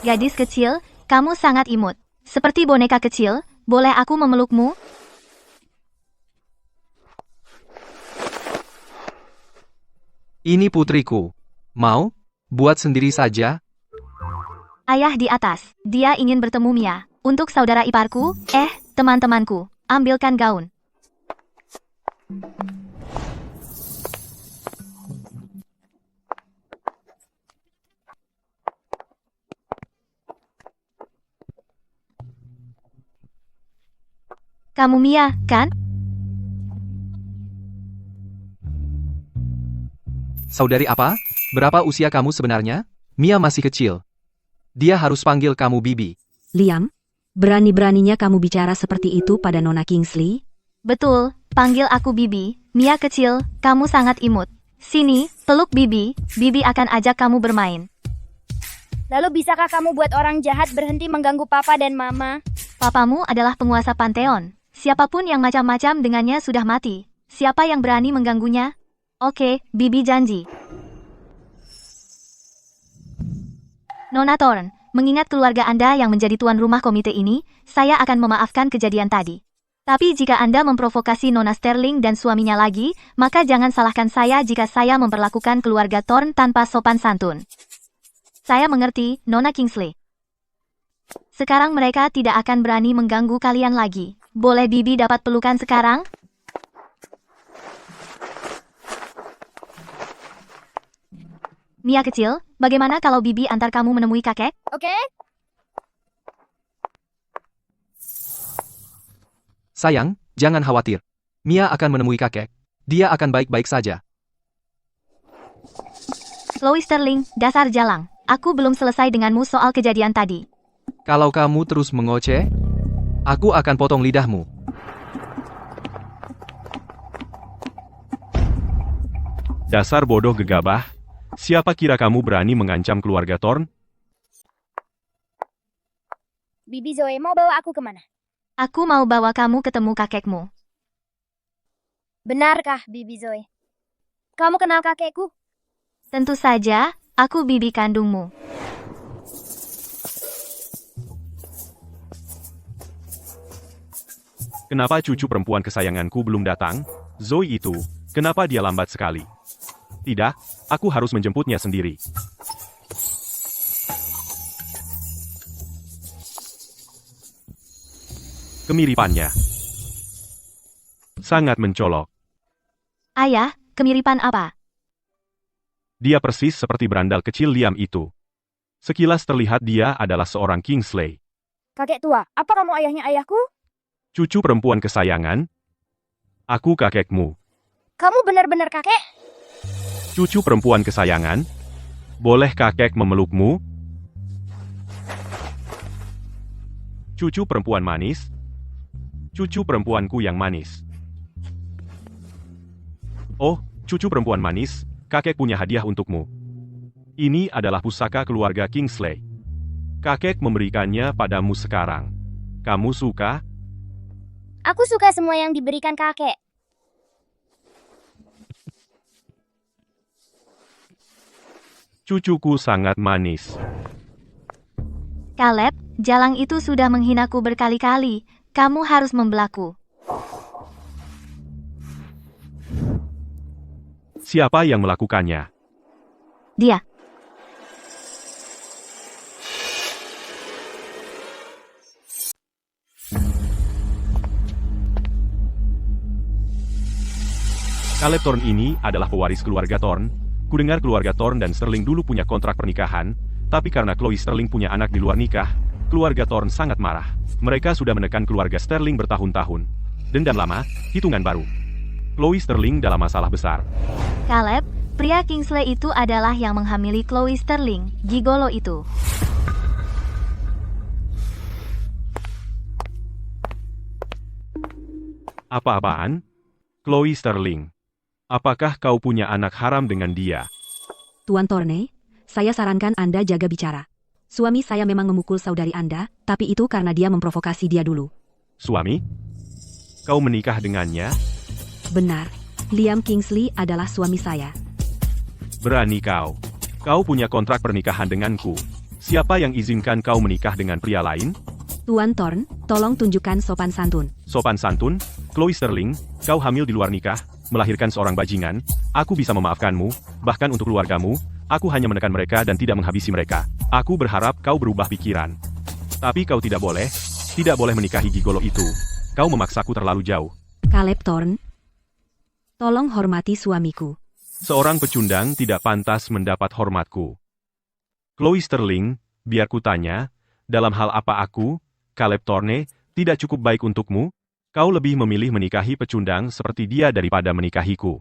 Gadis kecil, kamu sangat imut. Seperti boneka kecil, boleh aku memelukmu? Ini putriku. Mau? Buat sendiri saja? Ayah di atas. Dia ingin bertemu Mia. Untuk saudara iparku, teman-temanku, ambilkan gaun. Kamu Mia, kan? Saudari apa? Berapa usia kamu sebenarnya? Mia masih kecil. Dia harus panggil kamu Bibi. Liam, berani-beraninya kamu bicara seperti itu pada Nona Kingsley? Betul, panggil aku Bibi. Mia kecil, kamu sangat imut. Sini, peluk Bibi. Bibi akan ajak kamu bermain. Lalu bisakah kamu buat orang jahat berhenti mengganggu papa dan mama? Papamu adalah penguasa Pantheon. Siapapun yang macam-macam dengannya sudah mati. Siapa yang berani mengganggunya? Oke, Bibi janji. Nona Thorn, mengingat keluarga Anda yang menjadi tuan rumah komite ini, saya akan memaafkan kejadian tadi. Tapi jika Anda memprovokasi Nona Sterling dan suaminya lagi, maka jangan salahkan saya jika saya memperlakukan keluarga Thorn tanpa sopan santun. Saya mengerti, Nona Kingsley. Sekarang mereka tidak akan berani mengganggu kalian lagi. Boleh Bibi dapat pelukan sekarang? Mia kecil, bagaimana kalau Bibi antar kamu menemui kakek? Oke? Sayang, jangan khawatir. Mia akan menemui kakek. Dia akan baik-baik saja. Chloe Sterling, dasar jalang. Aku belum selesai denganmu soal kejadian tadi. Kalau kamu terus mengoceh, aku akan potong lidahmu. Dasar bodoh gegabah. Siapa kira kamu berani mengancam keluarga Thorn? Bibi Zoe mau bawa aku kemana? Aku mau bawa kamu ketemu kakekmu. Benarkah, Bibi Zoe? Kamu kenal kakekku? Tentu saja, aku bibi kandungmu. Kenapa cucu perempuan kesayanganku belum datang? Zoe itu, kenapa dia lambat sekali? Tidak, aku harus menjemputnya sendiri. Kemiripannya sangat mencolok. Ayah, kemiripan apa? Dia persis seperti berandal kecil Liam itu. Sekilas terlihat dia adalah seorang Kingsley. Kakek tua, apa kamu ayahnya ayahku? Cucu perempuan kesayangan? Aku kakekmu. Kamu benar-benar kakek? Cucu perempuan kesayangan? Boleh kakek memelukmu? Cucu perempuan manis? Cucu perempuanku yang manis. Oh, cucu perempuan manis, kakek punya hadiah untukmu. Ini adalah pusaka keluarga Kingsley. Kakek memberikannya padamu sekarang. Kamu suka? Aku suka semua yang diberikan kakek. Cucuku sangat manis. Caleb, jalang itu sudah menghinaku berkali-kali. Kamu harus membelaku. Siapa yang melakukannya? Dia. Caleb Thorn ini adalah pewaris keluarga Thorn. Kudengar keluarga Thorn dan Sterling dulu punya kontrak pernikahan, tapi karena Chloe Sterling punya anak di luar nikah, keluarga Thorn sangat marah. Mereka sudah menekan keluarga Sterling bertahun-tahun. Dendam lama, hitungan baru. Chloe Sterling dalam masalah besar. Caleb, pria Kingsley itu adalah yang menghamili Chloe Sterling, gigolo itu. Apa-apaan? Chloe Sterling. Apakah kau punya anak haram dengan dia? Tuan Thorne, saya sarankan Anda jaga bicara. Suami saya memang memukul saudari Anda, tapi itu karena dia memprovokasi dia dulu. Suami? Kau menikah dengannya? Benar, Liam Kingsley adalah suami saya. Berani kau. Kau punya kontrak pernikahan denganku. Siapa yang izinkan kau menikah dengan pria lain? Tuan Thorne, tolong tunjukkan sopan santun. Sopan santun? Chloe Sterling, kau hamil di luar nikah, melahirkan seorang bajingan, aku bisa memaafkanmu, bahkan untuk keluargamu, aku hanya menekan mereka dan tidak menghabisi mereka. Aku berharap kau berubah pikiran. Tapi kau tidak boleh menikahi gigolo itu. Kau memaksaku terlalu jauh. Caleb Thorne, tolong hormati suamiku. Seorang pecundang tidak pantas mendapat hormatku. Chloe Sterling, biar ku tanya, dalam hal apa aku, Caleb Thorne, tidak cukup baik untukmu? Kau lebih memilih menikahi pecundang seperti dia daripada menikahiku.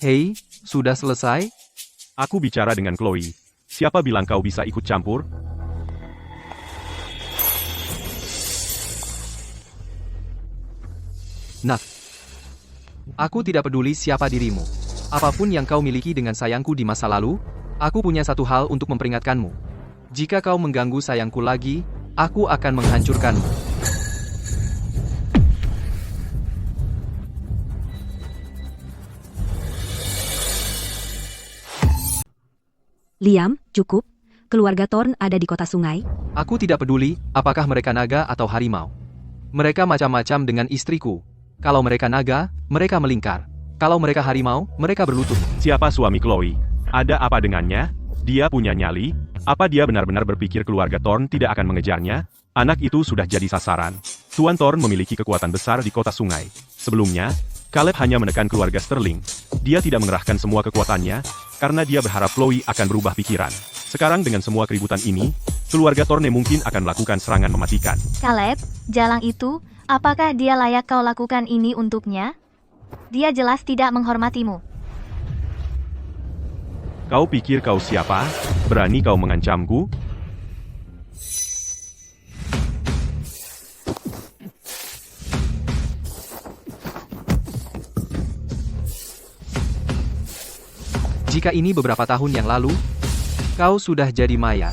Hei, sudah selesai? Aku bicara dengan Chloe. Siapa bilang kau bisa ikut campur? Nah, aku tidak peduli siapa dirimu. Apapun yang kau miliki dengan sayangku di masa lalu, aku punya satu hal untuk memperingatkanmu. Jika kau mengganggu sayangku lagi, aku akan menghancurkanmu. Liam, cukup. Keluarga Thorn ada di kota sungai. Aku tidak peduli apakah mereka naga atau harimau. Mereka macam-macam dengan istriku. Kalau mereka naga, mereka melingkar. Kalau mereka harimau, mereka berlutut. Siapa suami Chloe? Ada apa dengannya? Dia punya nyali? Apa dia benar-benar berpikir keluarga Thorn tidak akan mengejarnya? Anak itu sudah jadi sasaran. Tuan Thorn memiliki kekuatan besar di kota sungai. Sebelumnya, Caleb hanya menekan keluarga Sterling. Dia tidak mengerahkan semua kekuatannya, karena dia berharap Chloe akan berubah pikiran. Sekarang dengan semua keributan ini, keluarga Thorne mungkin akan melakukan serangan mematikan. Caleb, jalang itu, apakah dia layak kau lakukan ini untuknya? Dia jelas tidak menghormatimu. Kau pikir kau siapa? Berani kau mengancamku? Jika ini beberapa tahun yang lalu, kau sudah jadi mayat.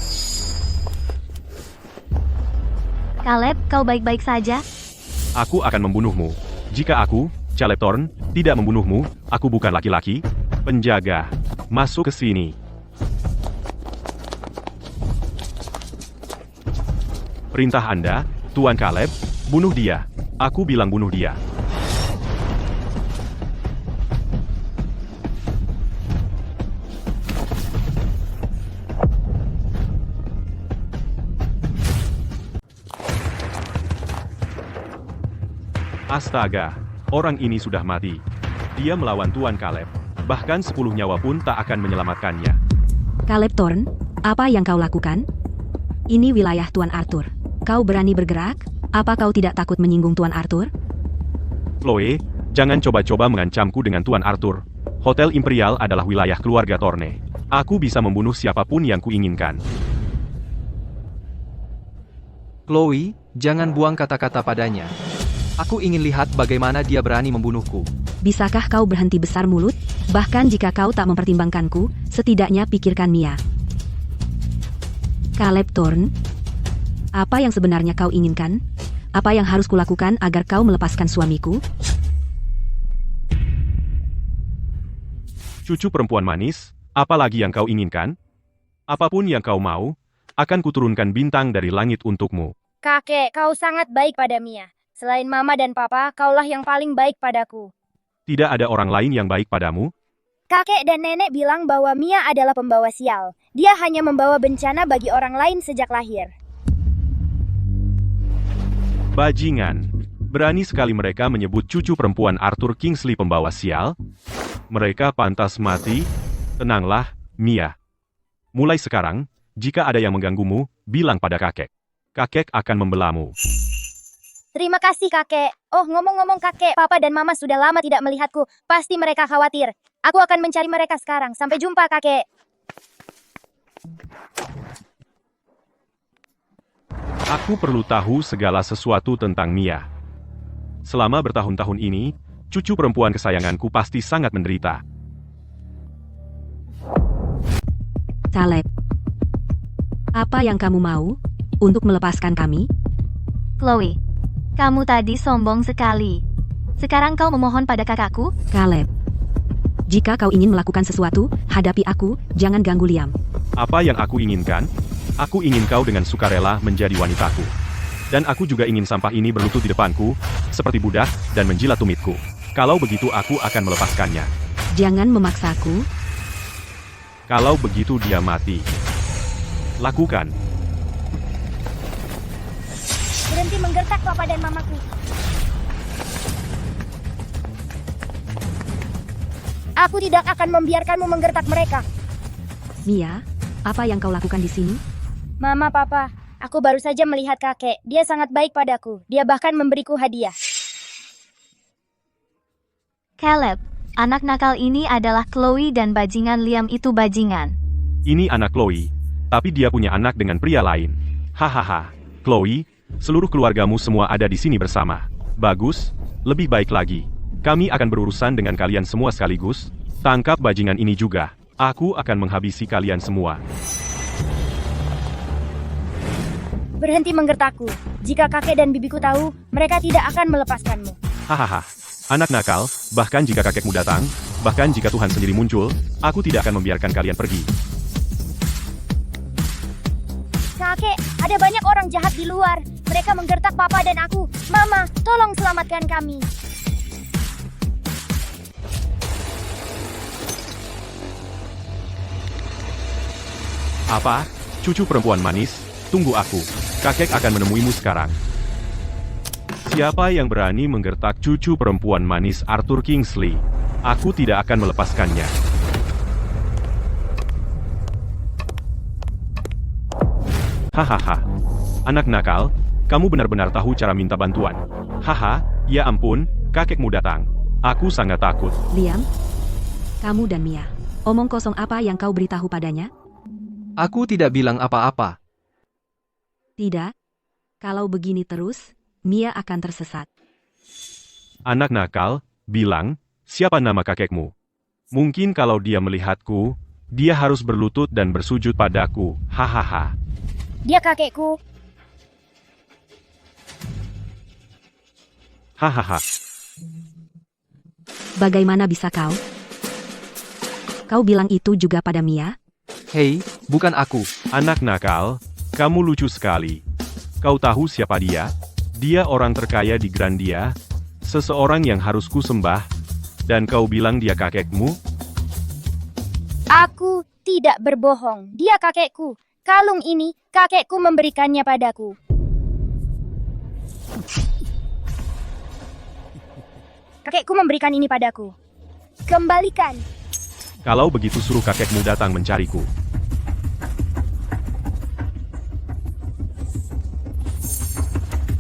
Caleb, kau baik-baik saja? Aku akan membunuhmu. Jika aku, Caleb Thorn, tidak membunuhmu, aku bukan laki-laki. Penjaga, masuk ke sini. Perintah Anda, Tuan Caleb, bunuh dia. Aku bilang bunuh dia. Astaga, orang ini sudah mati. Dia melawan Tuan Caleb. Bahkan 10 nyawa pun tak akan menyelamatkannya. Caleb Thorn, apa yang kau lakukan? Ini wilayah Tuan Arthur. Kau berani bergerak? Apa kau tidak takut menyinggung Tuan Arthur? Chloe, jangan coba-coba mengancamku dengan Tuan Arthur. Hotel Imperial adalah wilayah keluarga Thorne. Aku bisa membunuh siapapun yang kuinginkan. Chloe, jangan buang kata-kata padanya. Aku ingin lihat bagaimana dia berani membunuhku. Bisakah kau berhenti besar mulut? Bahkan jika kau tak mempertimbangkanku, setidaknya pikirkan Mia. Caleb Thorn, apa yang sebenarnya kau inginkan? Apa yang harus kulakukan agar kau melepaskan suamiku? Cucu perempuan manis, apa lagi yang kau inginkan? Apapun yang kau mau, akan kuturunkan bintang dari langit untukmu. Kakek, kau sangat baik pada Mia. Selain mama dan papa, kaulah yang paling baik padaku. Tidak ada orang lain yang baik padamu? Kakek dan nenek bilang bahwa Mia adalah pembawa sial. Dia hanya membawa bencana bagi orang lain sejak lahir. Bajingan. Berani sekali mereka menyebut cucu perempuan Arthur Kingsley pembawa sial. Mereka pantas mati. Tenanglah, Mia. Mulai sekarang, jika ada yang mengganggumu, bilang pada kakek. Kakek akan membelamu. Terima kasih kakek. Oh, ngomong-ngomong kakek, papa dan mama sudah lama tidak melihatku. Pasti mereka khawatir. Aku akan mencari mereka sekarang. Sampai jumpa kakek. Aku perlu tahu segala sesuatu tentang Mia. Selama bertahun-tahun ini, cucu perempuan kesayanganku pasti sangat menderita. Caleb, apa yang kamu mau untuk melepaskan kami? Chloe, kamu tadi sombong sekali. Sekarang kau memohon pada kakakku? Caleb, jika kau ingin melakukan sesuatu, hadapi aku, jangan ganggu Liam. Apa yang aku inginkan? Aku ingin kau dengan sukarela menjadi wanitaku. Dan aku juga ingin sampah ini berlutut di depanku, seperti budak, dan menjilat tumitku. Kalau begitu aku akan melepaskannya. Jangan memaksaku. Kalau begitu dia mati. Lakukan. Berhenti menggertak papa dan mamaku. Aku tidak akan membiarkanmu menggertak mereka. Mia, apa yang kau lakukan di sini? Mama, papa, aku baru saja melihat kakek. Dia sangat baik padaku. Dia bahkan memberiku hadiah. Caleb, anak nakal ini adalah Chloe dan bajingan Liam itu bajingan. Ini anak Chloe, tapi dia punya anak dengan pria lain. Hahaha, Chloe, seluruh keluargamu semua ada di sini bersama. Bagus, lebih baik lagi. Kami akan berurusan dengan kalian semua sekaligus. Tangkap bajingan ini juga. Aku akan menghabisi kalian semua. Berhenti menggertakku. Jika kakek dan bibiku tahu, mereka tidak akan melepaskanmu. Hahaha, anak nakal, bahkan jika kakekmu datang, bahkan jika Tuhan sendiri muncul, aku tidak akan membiarkan kalian pergi. Ada banyak orang jahat di luar. Mereka menggertak papa dan aku. Mama, tolong selamatkan kami. Apa? Cucu perempuan manis, tunggu aku. Kakek akan menemuimu sekarang. Siapa yang berani menggertak cucu perempuan manis Arthur Kingsley? Aku tidak akan melepaskannya. Hahaha. Anak nakal, kamu benar-benar tahu cara minta bantuan. Haha, ya ampun, kakekmu datang. Aku sangat takut. Liam, kamu dan Mia, omong kosong apa yang kau beritahu padanya? Aku tidak bilang apa-apa. Tidak. Kalau begini terus, Mia akan tersesat. Anak nakal, bilang, siapa nama kakekmu? Mungkin kalau dia melihatku, dia harus berlutut dan bersujud padaku. Hahaha. Dia kakekku. Hahaha. Bagaimana bisa kau? Kau bilang itu juga pada Mia? Hei, bukan aku. Anak nakal, kamu lucu sekali. Kau tahu siapa dia? Dia orang terkaya di Grandia, seseorang yang harus kusembah, dan kau bilang dia kakekmu? Aku tidak berbohong. Dia kakekku. Kalung ini, kakekku memberikannya padaku. Kakekku memberikan ini padaku. Kembalikan. Kalau begitu suruh kakekmu datang mencariku.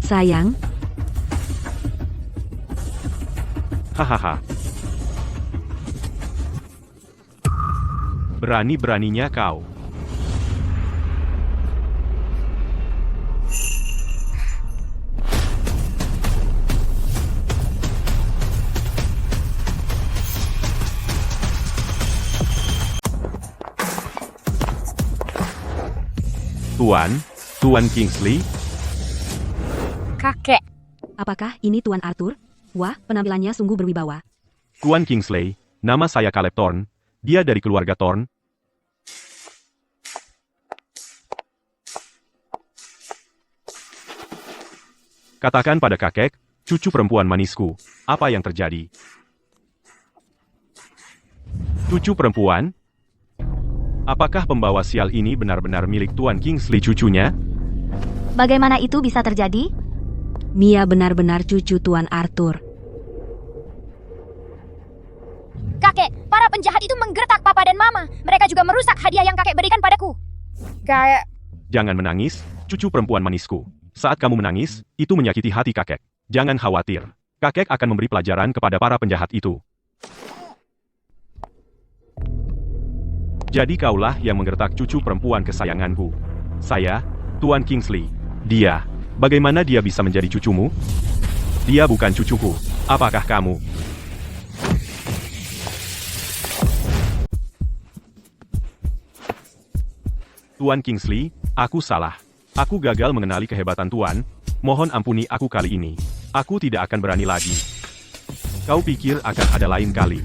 Sayang, Hahaha. Berani-beraninya kau. Tuan Kingsley, Kakek. apakah ini Tuan Arthur? Wah, penampilannya sungguh berwibawa. Tuan Kingsley, nama saya Caleb Thorne, dia dari keluarga Thorne. Katakan pada kakek, cucu perempuan manisku, apa yang terjadi? Cucu perempuan? Apakah pembawa sial ini benar-benar milik Tuan Kingsley cucunya? Bagaimana itu bisa terjadi? Mia benar-benar cucu Tuan Arthur. Kakek, para penjahat itu menggertak papa dan mama. Mereka juga merusak hadiah yang kakek berikan padaku. Kayak... Jangan menangis, cucu perempuan manisku. Saat kamu menangis, itu menyakiti hati kakek. Jangan khawatir. Kakek akan memberi pelajaran kepada para penjahat itu. Jadi kaulah yang menggertak cucu perempuan kesayanganku. Saya, Tuan Kingsley. Dia. Bagaimana dia bisa menjadi cucumu? Dia bukan cucuku. Apakah kamu? Tuan Kingsley, aku salah. Aku gagal mengenali kehebatan Tuan. Mohon ampuni aku kali ini. Aku tidak akan berani lagi. Kau pikir akan ada lain kali.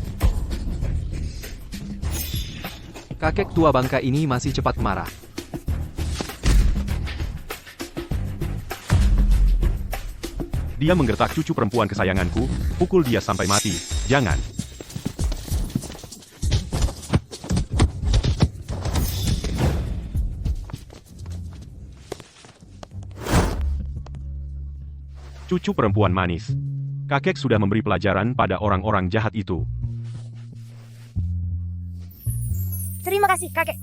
Kakek tua bangka ini masih cepat marah. Dia menggertak cucu perempuan kesayanganku, pukul dia sampai mati. Jangan. Cucu perempuan manis. Kakek sudah memberi pelajaran pada orang-orang jahat itu. Terima kasih, kakek.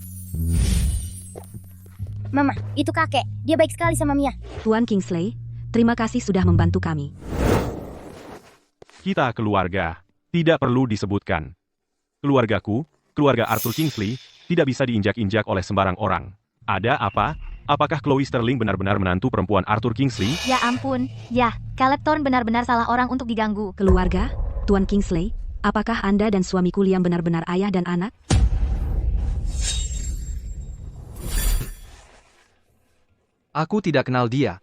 Mama, itu kakek. Dia baik sekali sama Mia. Tuan Kingsley, terima kasih sudah membantu kami. Kita keluarga. Tidak perlu disebutkan. Keluargaku, keluarga Arthur Kingsley, tidak bisa diinjak-injak oleh sembarang orang. Ada apa? Apakah Chloe Sterling benar-benar menantu perempuan Arthur Kingsley? Ya ampun, ya, Caleb Thorne benar-benar salah orang untuk diganggu. Keluarga, Tuan Kingsley, apakah Anda dan suamiku Liam benar-benar ayah dan anak? Aku tidak kenal dia.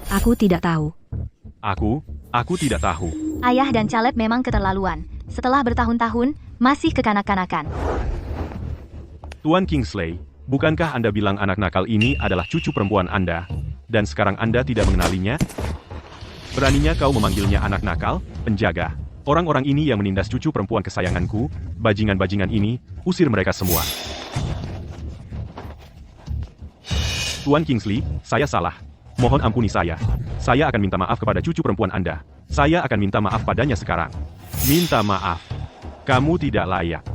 Aku tidak tahu. Aku tidak tahu. Ayah dan Caleb memang keterlaluan. Setelah bertahun-tahun, masih kekanak-kanakan. Tuan Kingsley, bukankah Anda bilang anak nakal ini adalah cucu perempuan Anda, dan sekarang Anda tidak mengenalinya? Beraninya kau memanggilnya anak nakal, penjaga. Orang-orang ini yang menindas cucu perempuan kesayanganku, bajingan-bajingan ini, usir mereka semua. Tuan Kingsley, saya salah. Mohon ampuni saya. Saya akan minta maaf kepada cucu perempuan Anda. Saya akan minta maaf padanya sekarang. Minta maaf. Kamu tidak layak.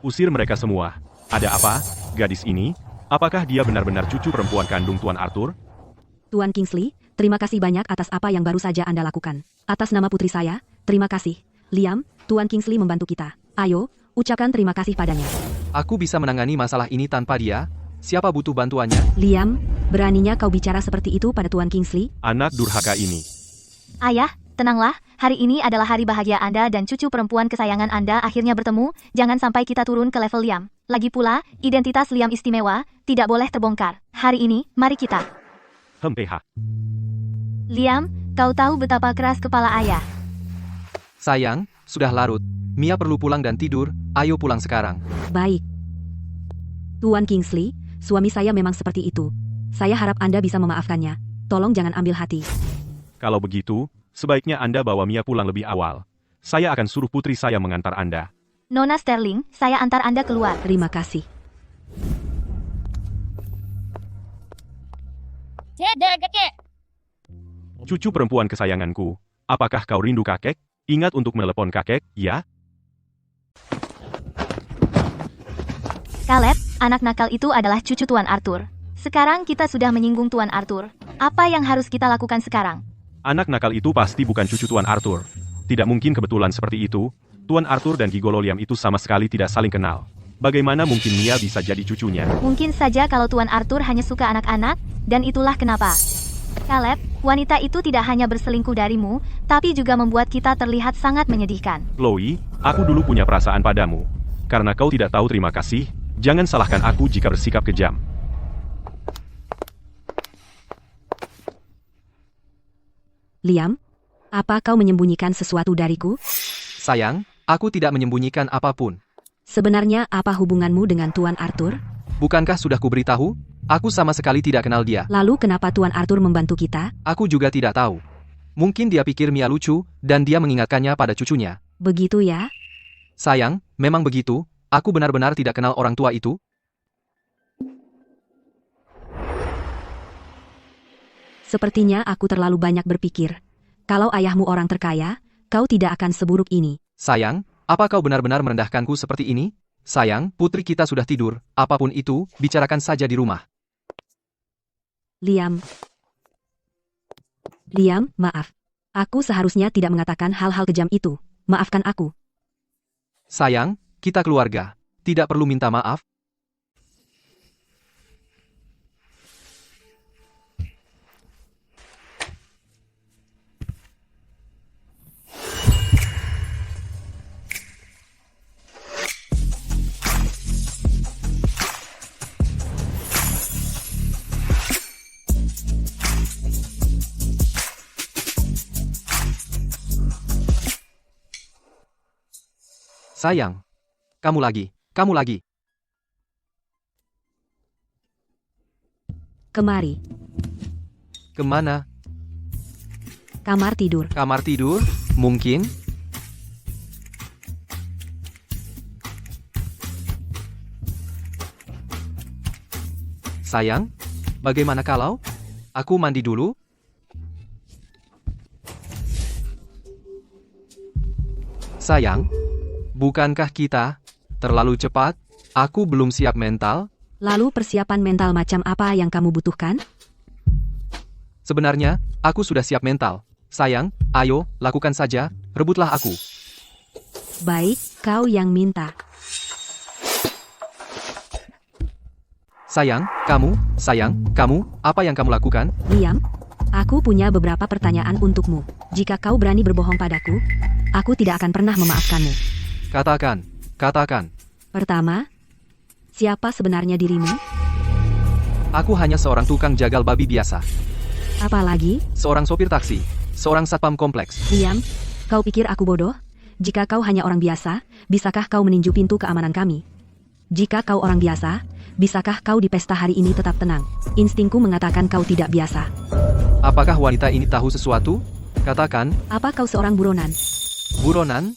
Usir mereka semua. Ada apa, gadis ini? Apakah dia benar-benar cucu perempuan kandung Tuan Arthur? Tuan Kingsley, terima kasih banyak atas apa yang baru saja Anda lakukan. Atas nama putri saya, terima kasih. Liam, Tuan Kingsley membantu kita. Ayo, ucapkan terima kasih padanya. Aku bisa menangani masalah ini tanpa dia. Siapa butuh bantuannya? Liam, beraninya kau bicara seperti itu pada Tuan Kingsley? Anak durhaka ini. Ayah, tenanglah, hari ini adalah hari bahagia Anda dan cucu perempuan kesayangan Anda akhirnya bertemu, jangan sampai kita turun ke level Liam. Lagi pula, identitas Liam istimewa, tidak boleh terbongkar. Hari ini, mari kita. Liam, kau tahu betapa keras kepala ayah. Sayang, sudah larut. Mia perlu pulang dan tidur, ayo pulang sekarang. Baik. Tuan Kingsley, suami saya memang seperti itu. Saya harap Anda bisa memaafkannya. Tolong jangan ambil hati. Kalau begitu, sebaiknya Anda bawa Mia pulang lebih awal. Saya akan suruh putri saya mengantar Anda. Nona Sterling, saya antar Anda keluar. Terima kasih. Cucu perempuan kesayanganku, apakah kau rindu kakek? Ingat untuk menelepon kakek, ya? Caleb, anak nakal itu adalah cucu Tuan Arthur. Sekarang kita sudah menyinggung Tuan Arthur. Apa yang harus kita lakukan sekarang? Anak nakal itu pasti bukan cucu Tuan Arthur. Tidak mungkin kebetulan seperti itu. Tuan Arthur dan Gigolo Liam itu sama sekali tidak saling kenal. Bagaimana mungkin Mia bisa jadi cucunya? Mungkin saja kalau Tuan Arthur hanya suka anak-anak, dan itulah kenapa. Caleb, wanita itu tidak hanya berselingkuh darimu, tapi juga membuat kita terlihat sangat menyedihkan. Chloe, aku dulu punya perasaan padamu. Karena kau tidak tahu terima kasih, jangan salahkan aku jika bersikap kejam. Liam, apa kau menyembunyikan sesuatu dariku? Sayang, aku tidak menyembunyikan apapun. Sebenarnya apa hubunganmu dengan Tuan Arthur? Bukankah sudah kuberitahu? Aku sama sekali tidak kenal dia. Lalu kenapa Tuan Arthur membantu kita? Aku juga tidak tahu. Mungkin dia pikir Mia lucu, dan dia mengingatkannya pada cucunya. Begitu ya? Sayang, memang begitu. Aku benar-benar tidak kenal orang tua itu. Sepertinya aku terlalu banyak berpikir. Kalau ayahmu orang terkaya, kau tidak akan seburuk ini. Sayang, apa kau benar-benar merendahkanku seperti ini? Sayang, putri kita sudah tidur. Apapun itu, bicarakan saja di rumah. Liam, maaf. Aku seharusnya tidak mengatakan hal-hal kejam itu. Maafkan aku. Sayang, kita keluarga. Tidak perlu minta maaf. Sayang, kamu lagi. Kemari. Kemana? Kamar tidur. Kamar tidur? Mungkin. Sayang, bagaimana kalau aku mandi dulu? Sayang, bukankah kita terlalu cepat? Aku belum siap mental. Lalu persiapan mental macam apa yang kamu butuhkan? Sebenarnya, aku sudah siap mental. Sayang, ayo, lakukan saja, rebutlah aku. Baik, kau yang minta. Sayang, kamu, apa yang kamu lakukan? Liam, aku punya beberapa pertanyaan untukmu. Jika kau berani berbohong padaku, aku tidak akan pernah memaafkanmu. Katakan. Pertama, siapa sebenarnya dirimu? Aku hanya seorang tukang jagal babi biasa. Apalagi? Seorang sopir taksi. Seorang satpam kompleks. Liam, kau pikir aku bodoh? Jika kau hanya orang biasa, bisakah kau meninju pintu keamanan kami? Jika kau orang biasa, bisakah kau di pesta hari ini tetap tenang? Instingku mengatakan kau tidak biasa. Apakah wanita ini tahu sesuatu? Katakan, Apa kau seorang buronan? buronan?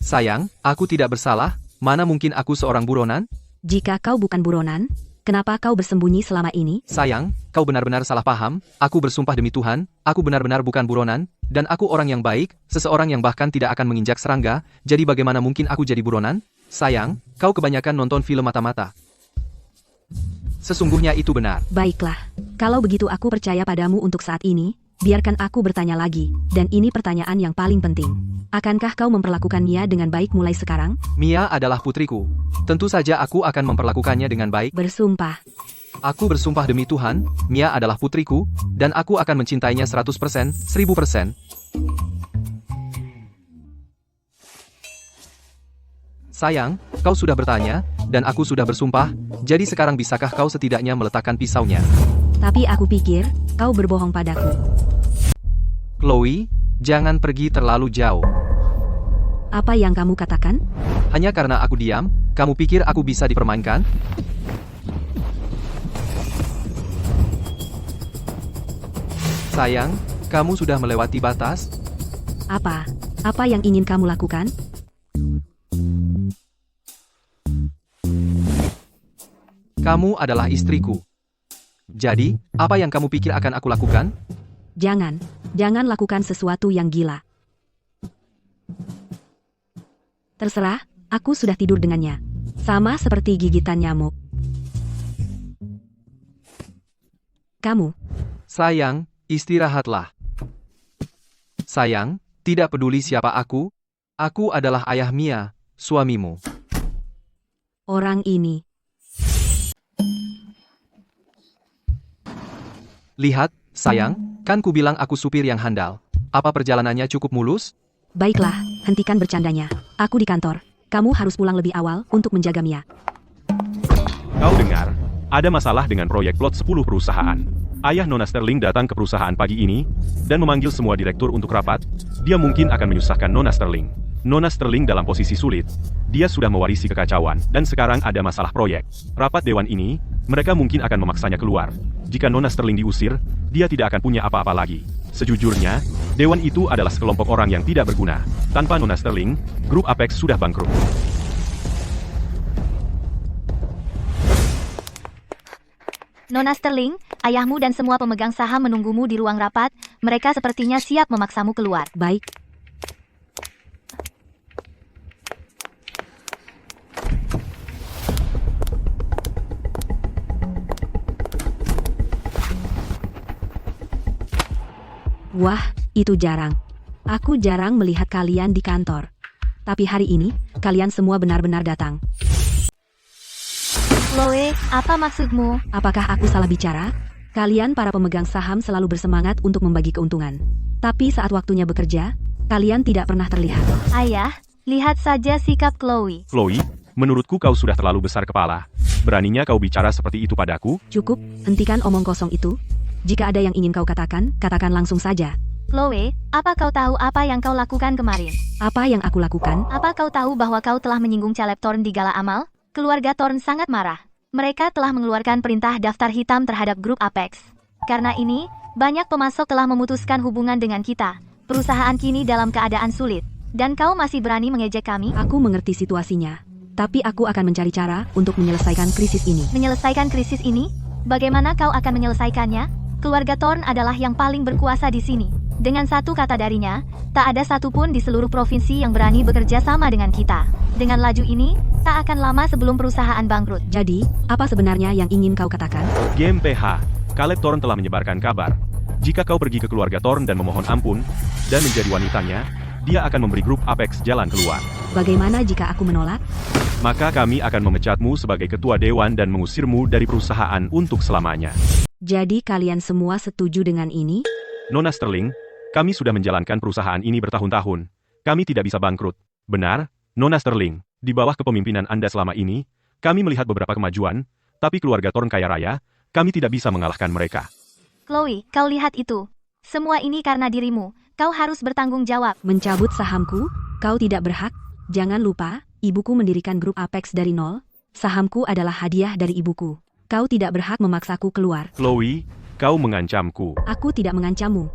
Sayang, aku tidak bersalah. Mana mungkin aku seorang buronan? Jika kau bukan buronan, kenapa kau bersembunyi selama ini? Sayang, kau benar-benar salah paham. Aku bersumpah demi Tuhan, aku benar-benar bukan buronan, dan aku orang yang baik, seseorang yang bahkan tidak akan menginjak serangga, jadi bagaimana mungkin aku jadi buronan? Sayang, kau kebanyakan nonton film mata-mata. Sesungguhnya itu benar. Baiklah, kalau begitu aku percaya padamu untuk saat ini. Biarkan aku bertanya lagi, dan ini pertanyaan yang paling penting. Akankah kau memperlakukan Mia dengan baik mulai sekarang? Mia adalah putriku. Tentu saja aku akan memperlakukannya dengan baik. Bersumpah. Aku bersumpah demi Tuhan, Mia adalah putriku, dan aku akan mencintainya 100%, 1000%. Sayang, kau sudah bertanya, dan aku sudah bersumpah, jadi sekarang bisakah kau setidaknya meletakkan pisaunya? Tapi aku pikir, kau berbohong padaku. Chloe, jangan pergi terlalu jauh. Apa yang kamu katakan? Hanya karena aku diam, kamu pikir aku bisa dipermainkan? Sayang, kamu sudah melewati batas. Apa? Apa yang ingin kamu lakukan? Kamu adalah istriku. Jadi, apa yang kamu pikir akan aku lakukan? Jangan lakukan sesuatu yang gila. Terserah, aku sudah tidur dengannya. Sama seperti gigitan nyamuk. Kamu, Sayang, istirahatlah. Sayang, tidak peduli siapa aku adalah ayah Mia, suamimu. orang ini. Lihat, sayang, kan ku bilang aku supir yang handal. Apa perjalanannya cukup mulus? Baiklah, hentikan bercandanya. Aku di kantor. Kamu harus pulang lebih awal untuk menjaga Mia. Kau dengar? Ada masalah dengan proyek plot 10 perusahaan. Ayah Nona Sterling datang ke perusahaan pagi ini, dan memanggil semua direktur untuk rapat. Dia mungkin akan menyusahkan Nona Sterling. Nona Sterling dalam posisi sulit. Dia sudah mewarisi kekacauan, dan sekarang ada masalah proyek. Rapat dewan ini, mereka mungkin akan memaksanya keluar. Jika Nona Sterling diusir, dia tidak akan punya apa-apa lagi. Sejujurnya, dewan itu adalah sekelompok orang yang tidak berguna. Tanpa Nona Sterling, grup Apex sudah bangkrut. Nona Sterling, ayahmu dan semua pemegang saham menunggumu di ruang rapat. Mereka sepertinya siap memaksamu keluar. Baik. Wah, itu jarang. Aku jarang melihat kalian di kantor. Tapi hari ini, kalian semua benar-benar datang. Chloe, apa maksudmu? Apakah aku salah bicara? Kalian para pemegang saham selalu bersemangat untuk membagi keuntungan. Tapi saat waktunya bekerja, kalian tidak pernah terlihat. Ayah, lihat saja sikap Chloe. Chloe, menurutku kau sudah terlalu besar kepala. Beraninya kau bicara seperti itu padaku? Cukup, hentikan omong kosong itu. Jika ada yang ingin kau katakan, katakan langsung saja. Chloe, apa kau tahu apa yang kau lakukan kemarin? Apa yang aku lakukan? Apa kau tahu bahwa kau telah menyinggung Caleb Thorne di gala amal? Keluarga Thorne sangat marah. Mereka telah mengeluarkan perintah daftar hitam terhadap grup Apex. Karena ini, banyak pemasok telah memutuskan hubungan dengan kita. Perusahaan kini dalam keadaan sulit. Dan kau masih berani mengejek kami? Aku mengerti situasinya. Tapi aku akan mencari cara untuk menyelesaikan krisis ini. Menyelesaikan krisis ini? Bagaimana kau akan menyelesaikannya? Keluarga Thorne adalah yang paling berkuasa di sini. Dengan satu kata darinya, tak ada satupun di seluruh provinsi yang berani bekerja sama dengan kita. Dengan laju ini, tak akan lama sebelum perusahaan bangkrut. Jadi, apa sebenarnya yang ingin kau katakan? Game PH, Caleb Thorne telah menyebarkan kabar. Jika kau pergi ke keluarga Thorne dan memohon ampun, dan menjadi wanitanya, dia akan memberi grup Apex jalan keluar. Bagaimana jika aku menolak? Maka kami akan memecatmu sebagai ketua dewan dan mengusirmu dari perusahaan untuk selamanya. Jadi kalian semua setuju dengan ini? Nona Sterling, kami sudah menjalankan perusahaan ini bertahun-tahun. Kami tidak bisa bangkrut. Benar, Nona Sterling, di bawah kepemimpinan Anda selama ini, kami melihat beberapa kemajuan, tapi keluarga Thorne kaya raya, kami tidak bisa mengalahkan mereka. Chloe, kau lihat itu. Semua ini karena dirimu. Kau harus bertanggung jawab. Mencabut sahamku? Kau tidak berhak. Jangan lupa, Ibuku mendirikan grup Apex dari nol. Sahamku adalah hadiah dari ibuku. Kau tidak berhak memaksaku keluar. Chloe, kau mengancamku. Aku tidak mengancammu.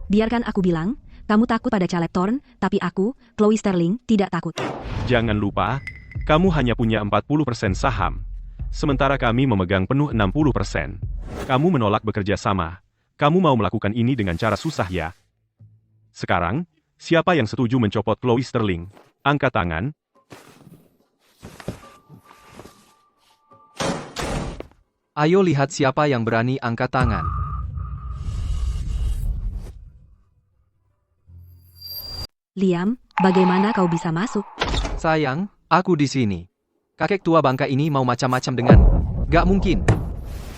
Biarkan aku bilang, kamu takut pada Caleb Thorne, tapi aku, Chloe Sterling, tidak takut. Jangan lupa, kamu hanya punya 40% saham. Sementara kami memegang penuh 60%. Kamu menolak bekerja sama. Kamu mau melakukan ini dengan cara susah ya? Sekarang, siapa yang setuju mencopot Chloe Sterling? Angkat tangan. Ayo lihat siapa yang berani angkat tangan. Liam, bagaimana kau bisa masuk? Sayang, aku di sini. Kakek tua bangka ini mau macam-macam denganmu. Gak mungkin.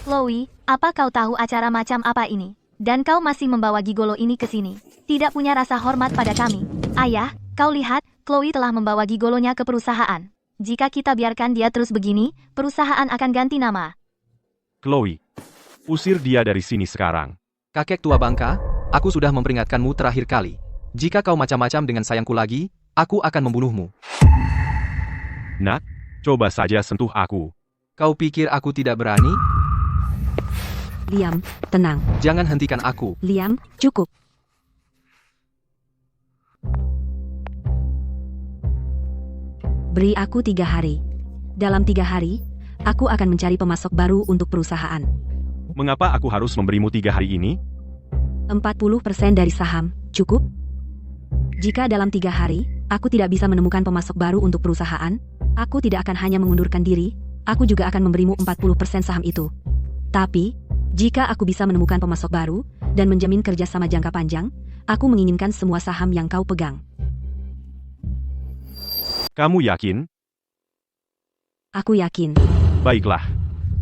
Chloe, apa kau tahu acara macam apa ini? Dan kau masih membawa gigolo ini ke sini. Tidak punya rasa hormat pada kami. Ayah, kau lihat, Chloe telah membawa gigolonya ke perusahaan. Jika kita biarkan dia terus begini, perusahaan akan ganti nama. Chloe, usir dia dari sini sekarang. Kakek tua bangka, aku sudah memperingatkanmu terakhir kali. Jika kau macam-macam dengan sayangku lagi, aku akan membunuhmu. Nak, coba saja sentuh aku. Kau pikir aku tidak berani? Liam, tenang. Jangan hentikan aku. Liam, cukup. Beri aku 3 hari. Dalam 3 hari, aku akan mencari pemasok baru untuk perusahaan. Mengapa aku harus memberimu 3 hari ini? 40% dari saham, cukup? Jika dalam 3 hari, aku tidak bisa menemukan pemasok baru untuk perusahaan, aku tidak akan hanya mengundurkan diri, aku juga akan memberimu 40% saham itu. Tapi, jika aku bisa menemukan pemasok baru, dan menjamin kerjasama jangka panjang, aku menginginkan semua saham yang kau pegang. Kamu yakin? Aku yakin. Baiklah.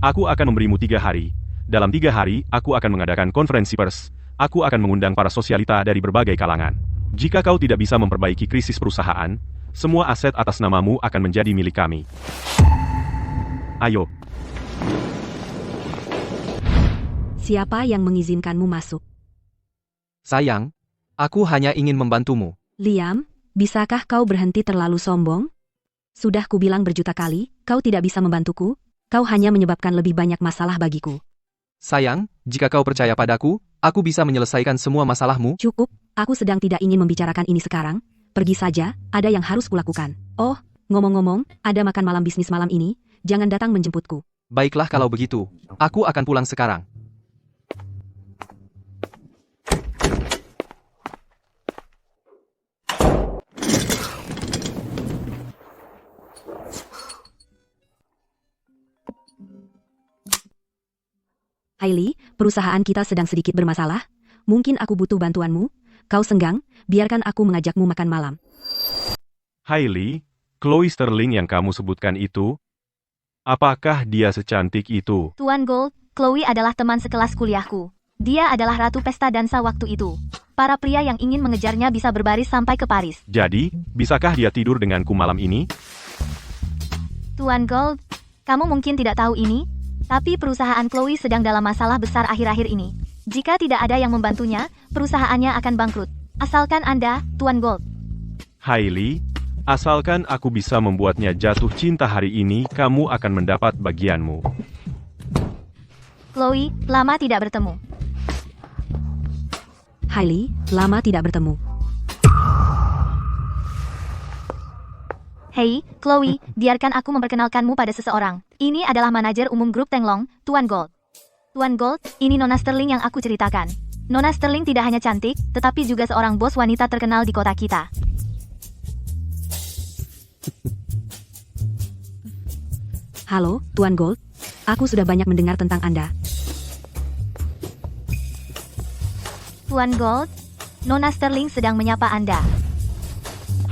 Aku akan memberimu 3 hari. Dalam 3 hari, aku akan mengadakan konferensi pers. Aku akan mengundang para sosialita dari berbagai kalangan. Jika kau tidak bisa memperbaiki krisis perusahaan, semua aset atas namamu akan menjadi milik kami. Ayo. Siapa yang mengizinkanmu masuk? Sayang, aku hanya ingin membantumu. Liam, bisakah kau berhenti terlalu sombong? Sudah kubilang berjuta kali, kau tidak bisa membantuku, kau hanya menyebabkan lebih banyak masalah bagiku. Sayang, jika kau percaya padaku, aku bisa menyelesaikan semua masalahmu. Cukup, aku sedang tidak ingin membicarakan ini sekarang. Pergi saja, ada yang harus kulakukan. Oh, ngomong-ngomong, ada makan malam bisnis malam ini, jangan datang menjemputku. Baiklah kalau begitu, aku akan pulang sekarang. Hailey, perusahaan kita sedang sedikit bermasalah. Mungkin aku butuh bantuanmu. Kau senggang, biarkan aku mengajakmu makan malam. Hailey, Chloe Sterling yang kamu sebutkan itu, apakah dia secantik itu? Tuan Gold, Chloe adalah teman sekelas kuliahku. Dia adalah ratu pesta dansa waktu itu. Para pria yang ingin mengejarnya bisa berbaris sampai ke Paris. Jadi, bisakah dia tidur denganku malam ini? Tuan Gold, kamu mungkin tidak tahu ini, tapi perusahaan Chloe sedang dalam masalah besar akhir-akhir ini. Jika tidak ada yang membantunya, perusahaannya akan bangkrut. Asalkan Anda, Tuan Gold. Hailey, asalkan aku bisa membuatnya jatuh cinta hari ini, kamu akan mendapat bagianmu. Chloe, lama tidak bertemu. Hailey, lama tidak bertemu. Hei, Chloe, biarkan aku memperkenalkanmu pada seseorang. Ini adalah manajer umum grup Tenglong, Tuan Gold. Tuan Gold, ini Nona Sterling yang aku ceritakan. Nona Sterling tidak hanya cantik, tetapi juga seorang bos wanita terkenal di kota kita. Halo, Tuan Gold. Aku sudah banyak mendengar tentang Anda. Tuan Gold, Nona Sterling sedang menyapa Anda.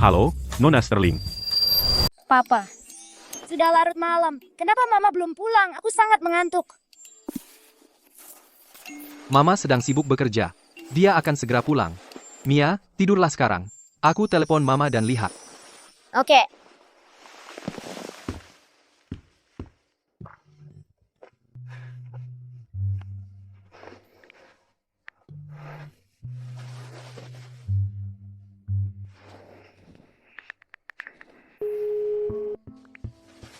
Halo, Nona Sterling. Papa, sudah larut malam. Kenapa Mama belum pulang? Aku sangat mengantuk. Mama sedang sibuk bekerja. Dia akan segera pulang. Mia, tidurlah sekarang. Aku telepon Mama dan lihat. Oke.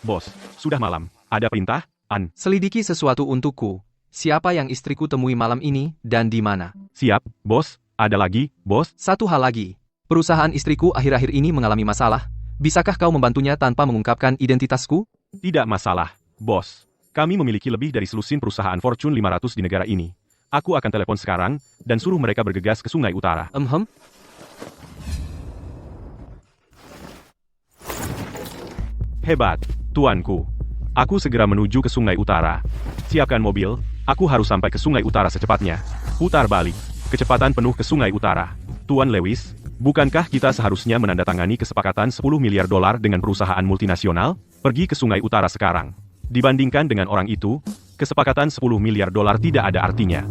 Bos, sudah malam. Ada perintah? Selidiki sesuatu untukku. Siapa yang istriku temui malam ini, dan di mana? Siap, bos. Ada lagi, bos? Satu hal lagi. Perusahaan istriku akhir-akhir ini mengalami masalah. Bisakah kau membantunya tanpa mengungkapkan identitasku? Tidak masalah, bos. Kami memiliki lebih dari selusin perusahaan Fortune 500 di negara ini. Aku akan telepon sekarang, dan suruh mereka bergegas ke Sungai Utara. Hebat, tuanku. Aku segera menuju ke Sungai Utara. Siapkan mobil, aku harus sampai ke Sungai Utara secepatnya. Putar balik, kecepatan penuh ke Sungai Utara. Tuan Lewis, bukankah kita seharusnya menandatangani kesepakatan 10 miliar dolar dengan perusahaan multinasional? Pergi ke Sungai Utara sekarang. Dibandingkan dengan orang itu, kesepakatan 10 miliar dolar tidak ada artinya.